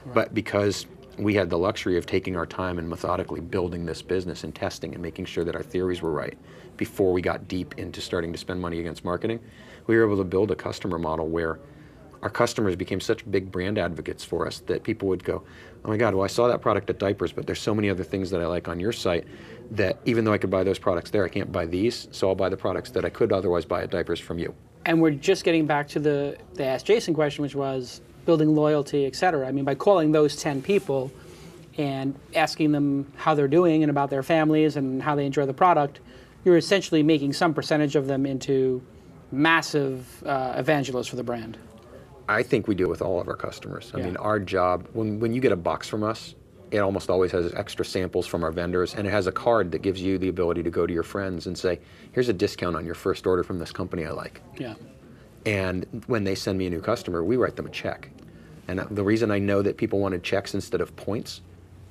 Right. But because we had the luxury of taking our time and methodically building this business and testing and making sure that our theories were right before we got deep into starting to spend money against marketing, we were able to build a customer model where our customers became such big brand advocates for us that people would go, oh my God, well, I saw that product at Diapers, but there's so many other things that I like on your site that even though I could buy those products there, I can't buy these, so I'll buy the products that I could otherwise buy at Diapers from you. And we're just getting back to the Ask Jason question, which was building loyalty, et cetera. I mean, by calling those 10 people and asking them how they're doing and about their families and how they enjoy the product, you're essentially making some percentage of them into massive evangelists for the brand. I think we do it with all of our customers. I mean, our job, when you get a box from us, it almost always has extra samples from our vendors, and it has a card that gives you the ability to go to your friends and say, here's a discount on your first order from this company I like. Yeah. And when they send me a new customer, we write them a check. And the reason I know that people wanted checks instead of points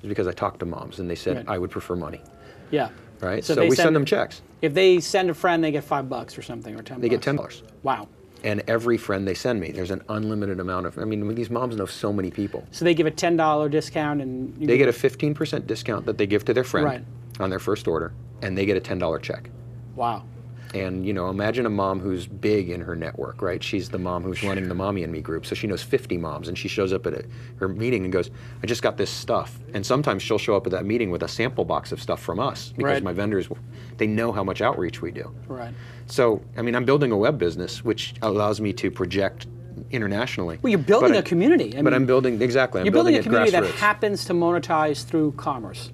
is because I talked to moms and they said, I would prefer money. Yeah. Right? So we send them checks. If they send a friend, they get $5 or something, or $10. They get $10. Wow. And every friend they send me, there's an unlimited amount of, these moms know so many people. So they give a $10 discount and... They get a 15% discount that they give to their friend on their first order, and they get a $10 check. Wow. And, imagine a mom who's big in her network, right? She's the mom who's running the Mommy and Me group, so she knows 50 moms, and she shows up at her meeting and goes, I just got this stuff. And sometimes she'll show up at that meeting with a sample box of stuff from us, because my vendors, they know how much outreach we do. Right. So, I'm building a web business, which allows me to project internationally. Well, you're building a community. I'm building, exactly. You're building a community that happens to monetize through commerce.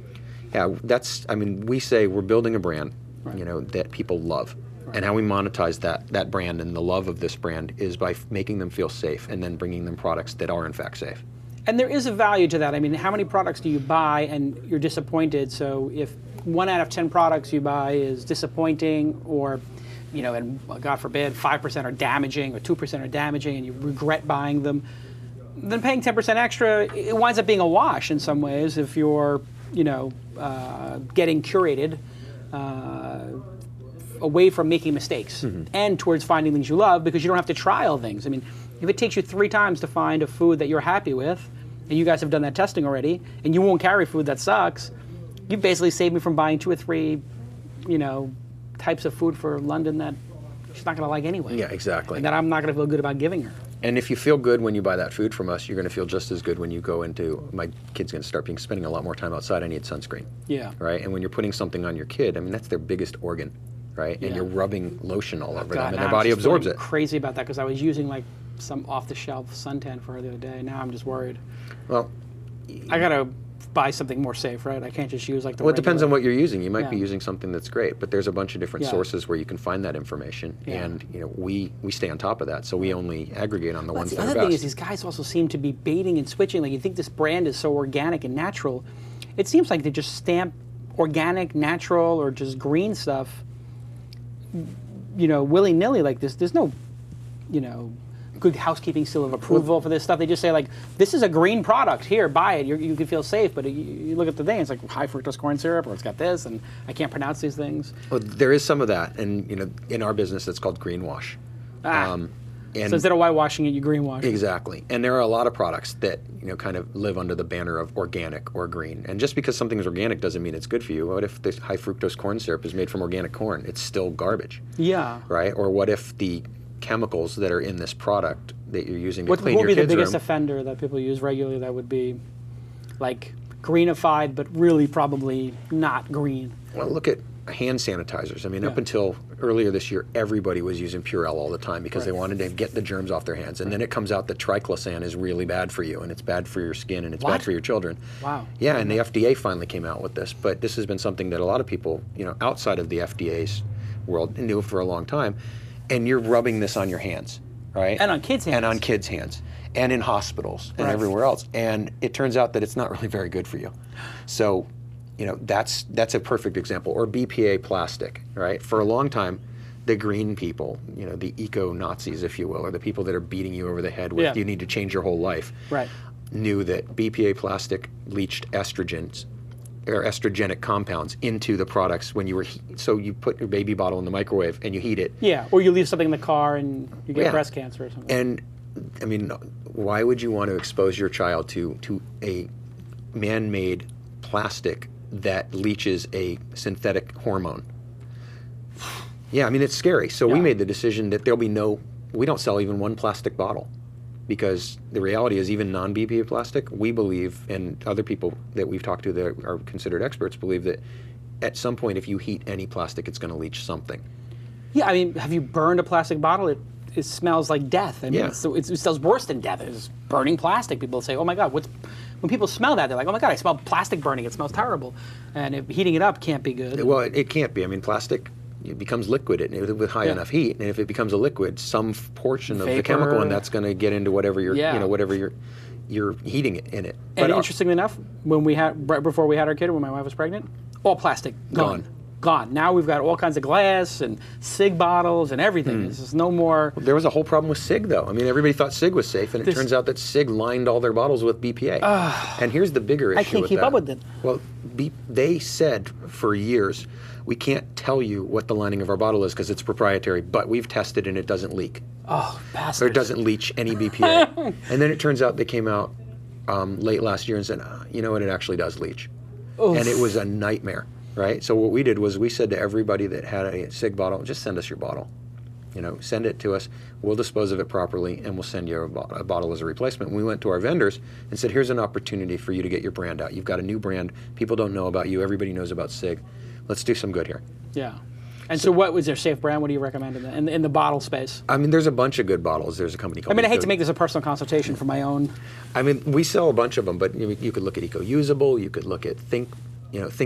Yeah, we say we're building a brand, that people love. And how we monetize that brand and the love of this brand is by making them feel safe and then bringing them products that are in fact safe. And there is a value to that. How many products do you buy and you're disappointed? So if 1 out of 10 products you buy is disappointing, or and God forbid 5% are damaging or 2% are damaging, and you regret buying them, then paying 10% extra, it winds up being a wash in some ways if you're getting curated away from making mistakes and towards finding things you love, because you don't have to trial things. If it takes you 3 times to find a food that you're happy with, and you guys have done that testing already, and you won't carry food that sucks, you basically saved me from buying 2 or 3, types of food for London that she's not going to like anyway. Yeah, exactly. And that I'm not going to feel good about giving her. And if you feel good when you buy that food from us, you're going to feel just as good when you go into, my kid's going to start spending a lot more time outside, I need sunscreen. Yeah. Right? And when you're putting something on your kid, that's their biggest organ. Right, and you're rubbing lotion all over them, and their body absorbs it. Crazy about that, because I was using some off-the-shelf suntan for her the other day. Now I'm just worried. Well, I gotta buy something more safe, right? I can't just use like the Well, it depends regular- on what you're using. You might Yeah. be using something that's great, but there's a bunch of different Yeah. sources where you can find that information, Yeah. and we stay on top of that, so we only aggregate on the Well, ones the that are other best. thing is these guys also seem to be baiting and switching. Like, you think this brand is so organic and natural. It seems like they just stamp organic, natural, or just green stuff, willy-nilly like this. There's no, good housekeeping seal of approval for this stuff. They just say, like, this is a green product. Here, buy it. You can feel safe. But you look at the thing, it's like high fructose corn syrup, or it's got this, and I can't pronounce these things. Well, there is some of that, and in our business, it's called greenwash. So instead of whitewashing it, you greenwash it. Exactly. And there are a lot of products that, kind of live under the banner of organic or green. And just because something is organic doesn't mean it's good for you. What if this high fructose corn syrup is made from organic corn? It's still garbage. Yeah. Right? Or what if the chemicals that are in this product that you're using to What clean would your be the kids' biggest room? offender that people use regularly that would be, like, greenified, but really probably not green? Well, look at hand sanitizers. I mean, up until earlier this year, everybody was using Purell all the time because they wanted to get the germs off their hands. And then it comes out that triclosan is really bad for you, and it's bad for your skin, and it's bad for your children. Wow. Yeah, and the FDA finally came out with this. But this has been something that a lot of people, outside of the FDA's world knew for a long time. And you're rubbing this on your hands, right? And on kids' hands. And on kids' hands. And in hospitals and everywhere else. And it turns out that it's not really very good for you. So, that's a perfect example. Or BPA plastic, right? For a long time, the green people, the eco-Nazis, if you will, or the people that are beating you over the head with you need to change your whole life, knew that BPA plastic leached estrogens or estrogenic compounds into the products when you were, so you put your baby bottle in the microwave and you heat it. Yeah, or you leave something in the car and you get breast cancer or something. And, I mean, why would you want to expose your child to a man-made plastic that leaches a synthetic hormone? Yeah, I mean, it's scary. So we made the decision that there'll be we don't sell even one plastic bottle, because the reality is even non-BPA plastic, we believe, and other people that we've talked to that are considered experts believe that at some point if you heat any plastic, it's going to leach something. Yeah, I mean, have you burned a plastic bottle? It smells like death. I mean, Yeah. it smells worse than death. It's burning plastic. People say, oh my God, when people smell that, they're like, oh my God, I smell plastic burning. It smells terrible. And if heating it up can't be good. Well, it can't be. I mean, plastic, it becomes liquid with high enough heat, and if it becomes a liquid, some portion of the chemical, and that's going to get into whatever you're heating it in it. And interestingly enough, right before we had our kid, when my wife was pregnant, all plastic gone. Now we've got all kinds of glass and Sig bottles and everything. There's just no more. There was a whole problem with Sig, though. I mean, everybody thought Sig was safe, and it turns out that Sig lined all their bottles with BPA. And here's the bigger issue. I can't keep up with it. Well, they said for years, we can't tell you what the lining of our bottle is because it's proprietary, but we've tested and it doesn't leak. Oh, bastards. Or it doesn't leach any BPA. And then it turns out they came out late last year and said, you know what, it actually does leach. Oof. And it was a nightmare. Right? So what we did was we said to everybody that had a Sig bottle, just send us your bottle. Send it to us. We'll dispose of it properly, and we'll send you a bottle as a replacement. We went to our vendors and said, here's an opportunity for you to get your brand out. You've got a new brand. People don't know about you. Everybody knows about Sig. Let's do some good here. Yeah. And so what was their safe brand? What do you recommend in the bottle space? I mean, there's a bunch of good bottles. There's a company called I hate to make this a personal consultation for my own. I mean, we sell a bunch of them, but you could look at Eco-Usable. You could look at Think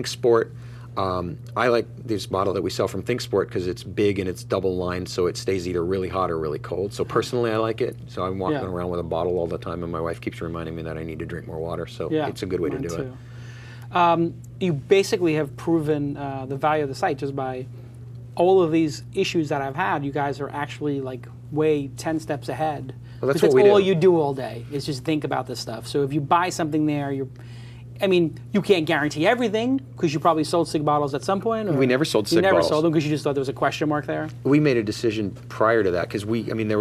Sport. I like this bottle that we sell from ThinkSport because it's big and it's double lined, so it stays either really hot or really cold. So personally, I like it. So I'm walking around with a bottle all the time, and my wife keeps reminding me that I need to drink more water. So it's a good way to do it. You basically have proven the value of the site just by all of these issues that I've had. You guys are actually like way 10 steps ahead. Well, that's what what we all do. you do all day is just think about this stuff. So if you buy something there, you can't guarantee everything because you probably sold Sig bottles at some point. Or We never sold Sig You never bottles. sold them because you just thought there was a question mark there? We made a decision prior to that because there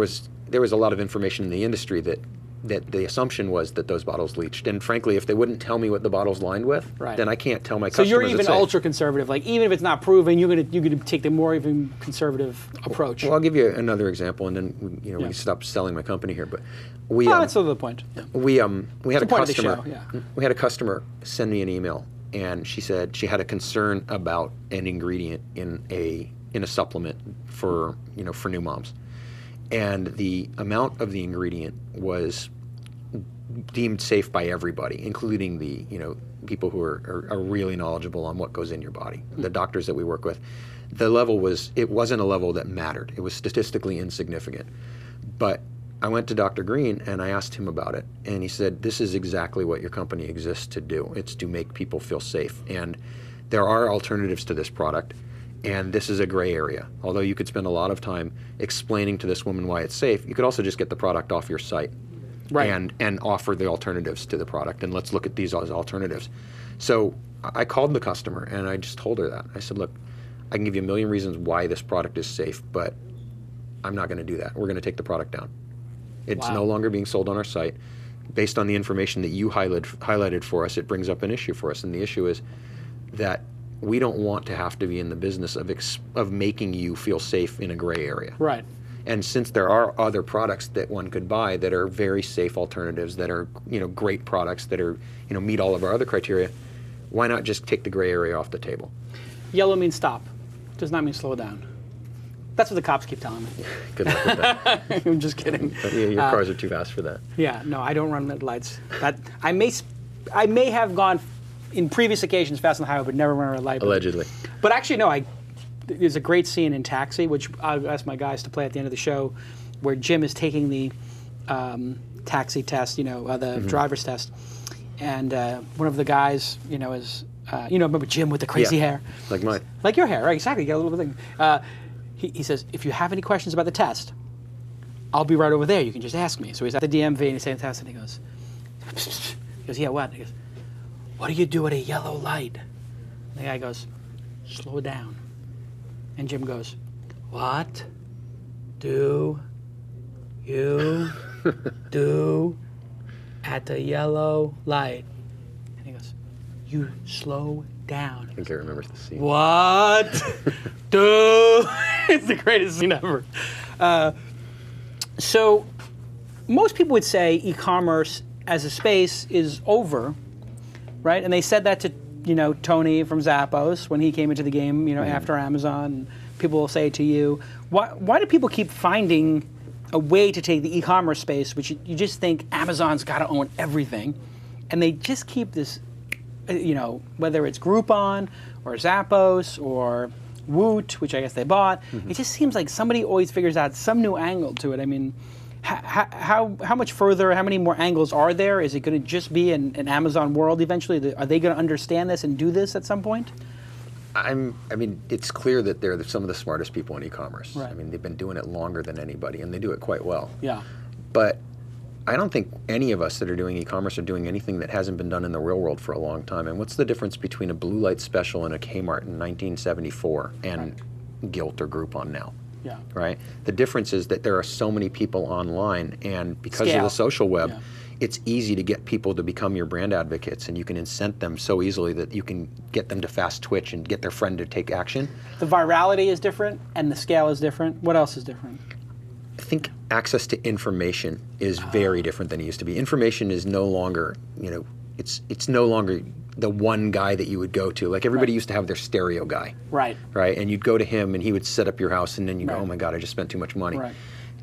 was a lot of information in the industry that the assumption was that those bottles leached. And frankly, if they wouldn't tell me what the bottle's lined with, then I can't tell my So customers you're it's even safe. ultra conservative. Like even if it's not proven, you're gonna take the more even conservative approach. Well, I'll give you another example, and then we can stop selling my company here. But that's sort of the point. Yeah. We had a the point of the customer. show, yeah. We had a customer send me an email, and she said she had a concern about an ingredient in a supplement for new moms, and the amount of the ingredient was deemed safe by everybody, including the people who are really knowledgeable on what goes in your body. The doctors that we work with, it wasn't a level that mattered. It was statistically insignificant. But I went to Dr. Green and I asked him about it, and he said, this is exactly what your company exists to do. It's to make people feel safe. And there are alternatives to this product, and this is a gray area. Although you could spend a lot of time explaining to this woman why it's safe, you could also just get the product off your site. Right. And offer the alternatives to the product, and let's look at these as alternatives. So I called the customer and I just told her that. I said, look, I can give you a million reasons why this product is safe, but I'm not going to do that. We're going to take the product down. It's no longer being sold on our site. Based on the information that you highlighted for us, it brings up an issue for us, and the issue is that we don't want to have to be in the business of making you feel safe in a gray area. Right. And since there are other products that one could buy that are very safe alternatives, that are great products that are meet all of our other criteria, why not just take the gray area off the table? Yellow means stop. Does not mean slow down. That's what the cops keep telling me. Good luck with that. I'm just kidding. Your cars are too fast for that. Yeah, no, I don't run red lights. I may have gone in previous occasions fast on the highway, but never run a red light. Allegedly. But actually, no. There's a great scene in Taxi, which I'll ask my guys to play at the end of the show, where Jim is taking the taxi test, the driver's test, and one of the guys, is, remember Jim with the crazy hair? Like mine. Like your hair, right? Exactly. You got a little bit of thing. He says, if you have any questions about the test, I'll be right over there. You can just ask me. So he's at the DMV and he's saying the test, and he goes, yeah, what? He goes, what do you do at a yellow light? And the guy goes, slow down. And Jim goes, what do you do at the yellow light? And he goes, you slow down. I think I remember the scene. What do? It's the greatest scene ever. So most people would say e-commerce as a space is over, right? And they said that to Tony from Zappos when he came into the game, after Amazon. And people will say it to you. Why do people keep finding a way to take the e-commerce space, which you just think Amazon's got to own everything, and they just keep this, whether it's Groupon or Zappos or Woot, which I guess they bought, it just seems like somebody always figures out some new angle to it. I mean, how much further, how many more angles are there? Is it going to just be an Amazon world eventually? Are they going to understand this and do this at some point? I mean, it's clear that they're some of the smartest people in e-commerce. Right. I mean, they've been doing it longer than anybody, and they do it quite well. Yeah. But I don't think any of us that are doing e-commerce are doing anything that hasn't been done in the real world for a long time. And what's the difference between a blue light special in a Kmart in 1974 and Gilt or Groupon now? Yeah. Right? The difference is that there are so many people online, and because Scale. of the social web, Yeah. it's easy to get people to become your brand advocates, and you can incent them so easily that you can get them to fast twitch and get their friend to take action. The virality is different, and the scale is different. What else is different? I think access to information is very different than it used to be. Information is no longer, it's no longer the one guy that you would go to. Like everybody used to have their stereo guy. Right. Right? And you'd go to him and he would set up your house, and then you go, Right. oh my God, I just spent too much money. Right.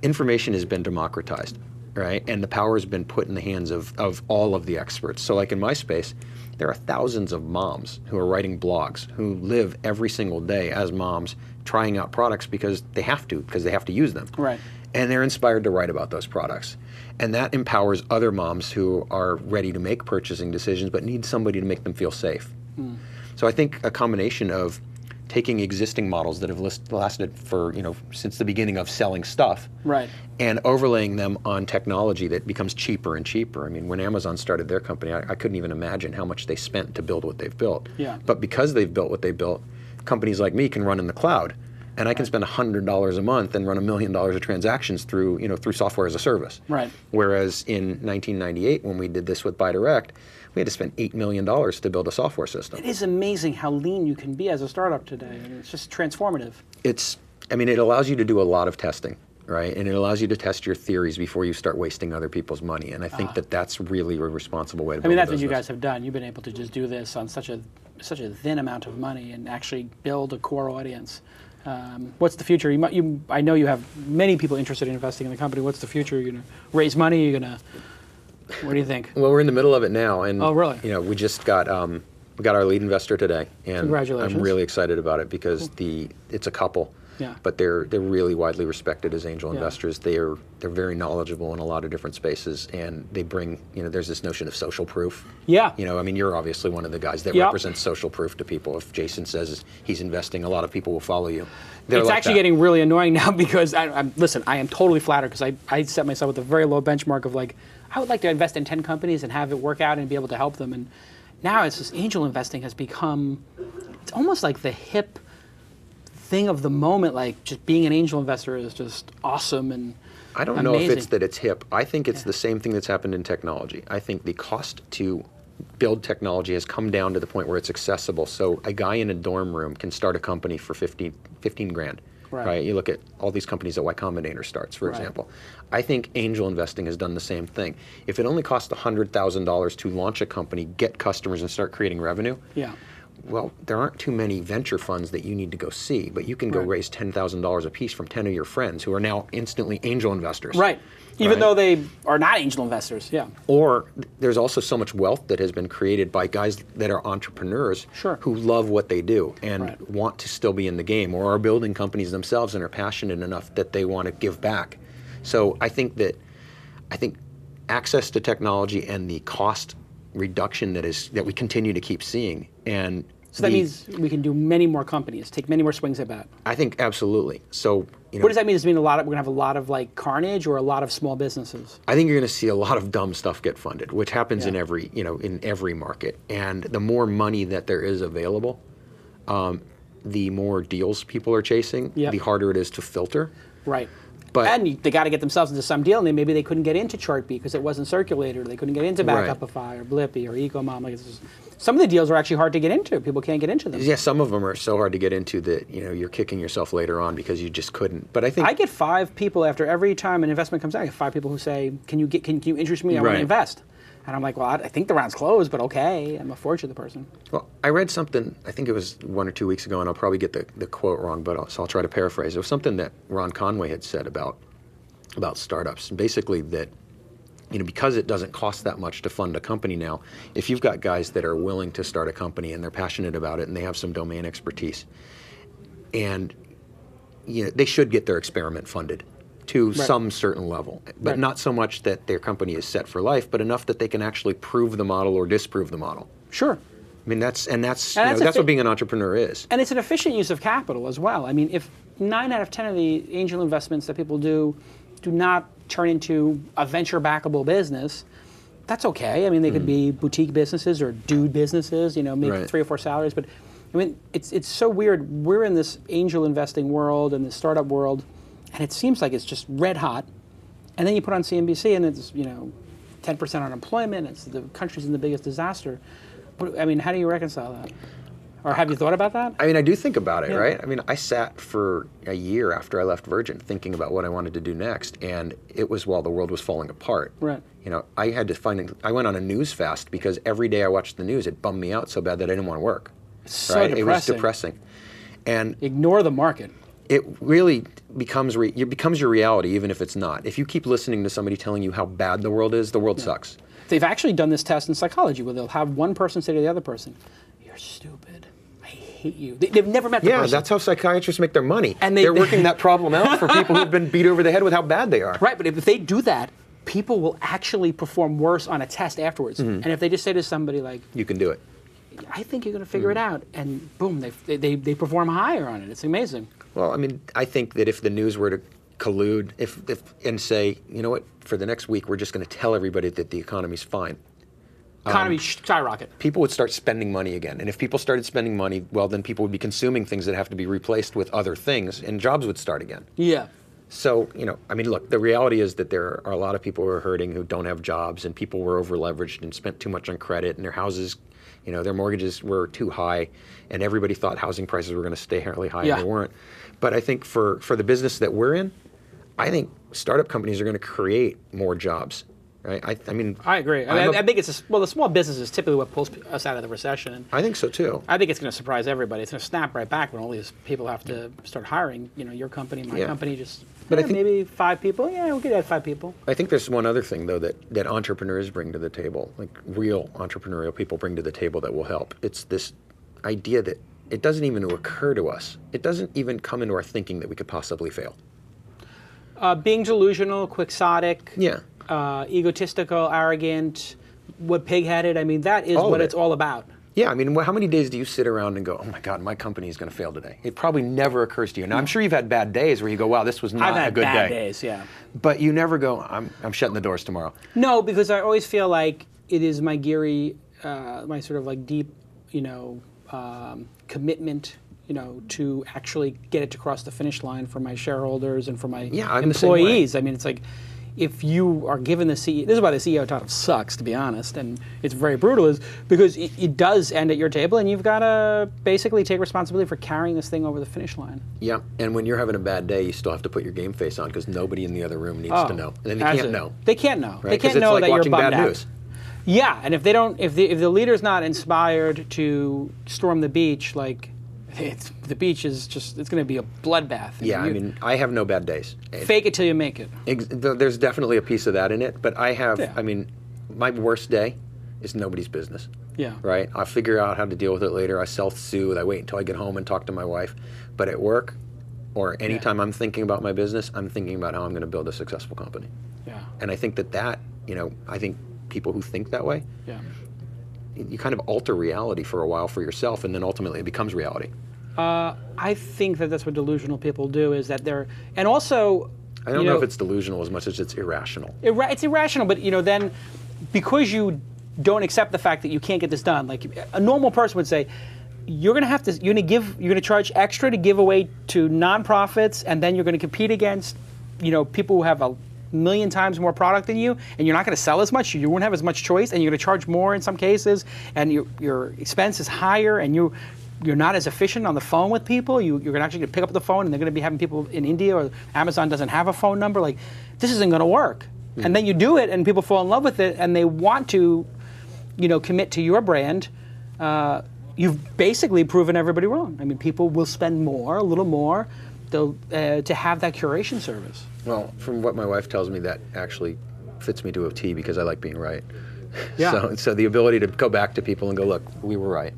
Information has been democratized, right? And the power has been put in the hands of all of the experts. So like in my space, there are thousands of moms who are writing blogs, who live every single day as moms trying out products because they have to use them. Right. And they're inspired to write about those products. And that empowers other moms who are ready to make purchasing decisions but need somebody to make them feel safe. So I think a combination of taking existing models that have lasted for, since the beginning of selling stuff, Right. and overlaying them on technology that becomes cheaper and cheaper. I mean, when Amazon started their company, I couldn't even imagine how much they spent to build what they've built. Yeah. But because they've built what they built, companies like me can run in the cloud, and I can spend $100 a month and run $1 million of transactions through software as a service. Right. Whereas in 1998, when we did this with BuyDirect, we had to spend $8 million to build a software system. It is amazing how lean you can be as a startup today. I mean, it's just transformative. It allows you to do a lot of testing, right? And it allows you to test your theories before you start wasting other people's money. And I think that's really a responsible way to build a That's what business. you guys have done. You've been able to just do this on such a thin amount of money and actually build a core audience. What's the future? I know you have many people interested in investing in the company. What's the future? You're going to raise money? You're going to What do you think? Well, we're in the middle of it now, and oh, really? We just got we got our lead investor today, and congratulations. I'm really excited about it because it's a couple. Yeah. But they're really widely respected as angel investors. They're very knowledgeable in a lot of different spaces, and they bring, there's this notion of social proof. Yeah. You're obviously one of the guys that represents social proof to people. If Jason says he's investing, a lot of people will follow you. It's actually getting really annoying now because listen, I am totally flattered because I set myself with a very low benchmark of like, I would like to invest in 10 companies and have it work out and be able to help them. And now it's just angel investing has become, it's almost like the hip thing of the moment. Like just being an angel investor is just awesome and I don't know if it's that it's hip. I think it's the same thing that's happened in technology. I think the cost to build technology has come down to the point where it's accessible. So a guy in a dorm room can start a company for 15 grand. Right. You look at all these companies that Y Combinator starts, for example. I think angel investing has done the same thing. If it only costs $100,000 to launch a company, get customers, and start creating revenue, well, there aren't too many venture funds that you need to go see, but you can go raise $10,000 a piece from 10 of your friends who are now instantly angel investors. Right. Even though they are not angel investors, Or there's also so much wealth that has been created by guys that are entrepreneurs who love what they do and want to still be in the game, or are building companies themselves and are passionate enough that they want to give back. So I think access to technology and the cost reduction that we continue to keep seeing, and so that means we can do many more companies, take many more swings at bat. I think absolutely. So what does that mean? Does it mean we're going to have a lot of like carnage or a lot of small businesses? I think you're going to see a lot of dumb stuff get funded, which happens in every market. And the more money that there is available, the more deals people are chasing, the harder it is to filter. Right. And they got to get themselves into some deal, and maybe they couldn't get into Chart B because it wasn't circulated, or they couldn't get into Backupify or Blippy or Ecomom. Like some of the deals are actually hard to get into. People can't get into them. Yeah, some of them are so hard to get into that you're kicking yourself later on because you just couldn't. But I think I get 5 people after every time an investment comes out. I get 5 people who say, "Can you interest me? I want to invest." And I'm like, well, I think the round's closed, but okay. I'm a fortune to the person. Well, I read something, I think it was 1 or 2 weeks ago, and I'll probably get the quote wrong, but so I'll try to paraphrase. It was something that Ron Conway had said about startups, and basically that, because it doesn't cost that much to fund a company now, if you've got guys that are willing to start a company and they're passionate about it and they have some domain expertise, and they should get their experiment funded to some certain level, but not so much that their company is set for life, but enough that they can actually prove the model or disprove the model. Sure. I mean, that's what being an entrepreneur is. And it's an efficient use of capital as well. I mean, if 9 out of 10 of the angel investments that people do not turn into a venture backable business, that's okay. I mean, they could be boutique businesses or dude businesses, make 3 or 4 salaries. But I mean, it's so weird. We're in this angel investing world and the startup world, and it seems like it's just red hot. And then you put on CNBC and it's 10% unemployment. It's the country's in the biggest disaster. But, I mean, how do you reconcile that? Or have you thought about that? I mean, I do think about it, right? I mean, I sat for a year after I left Virgin thinking about what I wanted to do next, and it was while the world was falling apart. Right. I had to I went on a news fast because every day I watched the news, it bummed me out so bad that I didn't want to work. So depressing. It was depressing. And ignore the market. It really becomes your reality, even if it's not. If you keep listening to somebody telling you how bad the world is, the world sucks. They've actually done this test in psychology where they'll have one person say to the other person, "You're stupid. I hate you." They've never met the person. Yeah, that's how psychiatrists make their money. And they're working that problem out for people who've been beat over the head with how bad they are. Right, but if they do that, people will actually perform worse on a test afterwards. And if they just say to somebody like, "You can do it," I think you're going to figure it out, and boom, they perform higher on it. It's amazing. Well, I mean, I think that if the news were to collude and say, you know what, for the next week, we're just going to tell everybody that the economy's fine. Economy skyrocket. People would start spending money again. And if people started spending money, well, then people would be consuming things that have to be replaced with other things, and jobs would start again. Yeah. So, I mean, look, the reality is that there are a lot of people who are hurting who don't have jobs, and people were over-leveraged and spent too much on credit, and their houses, their mortgages were too high, and everybody thought housing prices were going to stay really high, and they weren't. But I think for the business that we're in, I think startup companies are going to create more jobs, right? I mean, I agree. I think it's the small business is typically what pulls us out of the recession. I think so too. I think it's going to surprise everybody. It's going to snap right back when all these people have to start hiring. Your company, my company, just. But I think maybe 5 people. Yeah, we could add 5 people. I think there's one other thing though that entrepreneurs bring to the table, like real entrepreneurial people bring to the table that will help. It's this idea that it doesn't even occur to us. It doesn't even come into our thinking that we could possibly fail. Being delusional, quixotic. Yeah. Egotistical, arrogant, pig-headed. I mean, that is what it's all about. Yeah, I mean, how many days do you sit around and go, oh my God, my company is going to fail today? It probably never occurs to you. Now, I'm sure you've had bad days where you go, wow, this was not a good day. I've had bad days, yeah. But you never go, I'm shutting the doors tomorrow. No, because I always feel like it is my my sort of like deep, commitment, to actually get it across the finish line for my shareholders and for my employees. I mean, it's like, if you are given the CEO, this is why the CEO title sucks, to be honest, and it's very brutal, is because it does end at your table, and you've got to basically take responsibility for carrying this thing over the finish line. Yeah, and when you're having a bad day, you still have to put your game face on because nobody in the other room needs to know, and then they can't know. They can't know. Right? They can't know like that you're bummed out. News. Yeah, and if they don't, if the leader's not inspired to storm the beach, like. The beach is it's going to be a bloodbath. Yeah, I mean, I have no bad days. Fake it till you make it. There's definitely a piece of that in it, but I have, I mean, my worst day is nobody's business. Yeah. Right? I'll figure out how to deal with it later. I self-soothe. I wait until I get home and talk to my wife. But at work or anytime I'm thinking about my business, I'm thinking about how I'm going to build a successful company. Yeah. And I think that, I think people who think that way, you kind of alter reality for a while for yourself, and then ultimately it becomes reality. I think that's what delusional people do, is that they're, and also... I don't know if it's delusional as much as it's irrational. It's irrational, but then because you don't accept the fact that you can't get this done, like a normal person would say, you're going to charge extra to give away to nonprofits, and then you're going to compete against, people who have a million times more product than you, and you're not going to sell as much, you won't have as much choice, and you're going to charge more in some cases, and your expense is higher, and you're not as efficient on the phone with people. You're actually going to pick up the phone, and they're going to be having people in India, or Amazon doesn't have a phone number. Like, this isn't going to work. Mm. And then you do it, and people fall in love with it, and they want to, commit to your brand. You've basically proven everybody wrong. I mean, people will spend more, a little more, to have that curation service. Well, from what my wife tells me, that actually fits me to a T because I like being right. Yeah. So the ability to go back to people and go, look, we were right.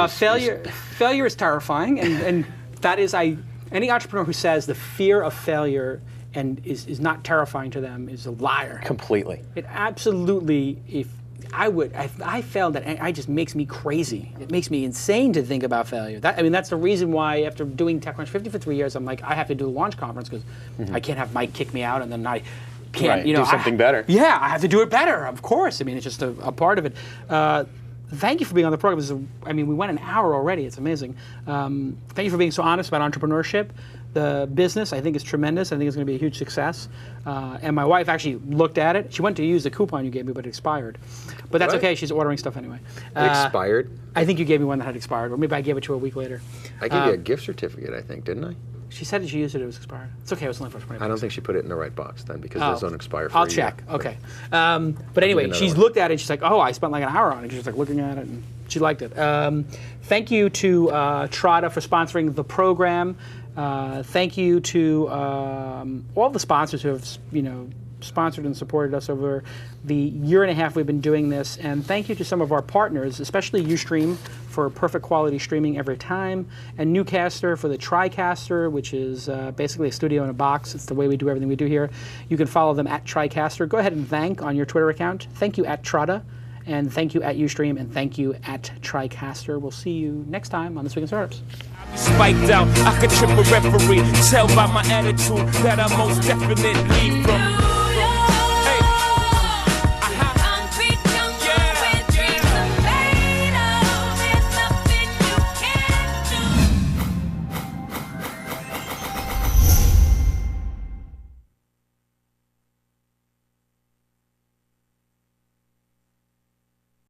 Failure is terrifying, and that is any entrepreneur who says the fear of failure and is not terrifying to them is a liar. Completely. It absolutely. If I failed, that it just makes me crazy. It makes me insane to think about failure. That's the reason why after doing TechCrunch 50 for 3 years, I'm like, I have to do a launch conference because I can't have Mike kick me out and then I can't do something better. Yeah, I have to do it better. Of course. It's just a part of it. Thank you for being on the program. We went an hour already. It's amazing. Thank you for being so honest about entrepreneurship. The business, I think, is tremendous. I think it's going to be a huge success. And my wife actually looked at it. She went to use the coupon you gave me, but it expired. But that's okay. She's ordering stuff anyway. It expired? I think you gave me one that had expired, or maybe I gave it to her a week later. I gave you a gift certificate, I think, didn't I? She said that she used it was expired. It's okay. It was only for 20 bucks. I don't think she put it in the right box then, because those don't expire for a I'll year. check. Okay. But anyway, she's looked at it. And she's like, oh, I spent like an hour on it. She's like looking at it, and she liked it. Thank you to Trada for sponsoring the program. Thank you to all the sponsors who have, sponsored and supported us over the year and a half we've been doing this. And thank you to some of our partners, especially Ustream for perfect quality streaming every time, and Newcaster for the TriCaster, which is basically a studio in a box. It's the way we do everything we do here. You can follow them at TriCaster. Go ahead and thank on your Twitter account. Thank you at Trada, and thank you at Ustream, and thank you at TriCaster. We'll see you next time on This Week in Startups. Spiked out, I could trip a referee. Tell by my attitude that I most definitely from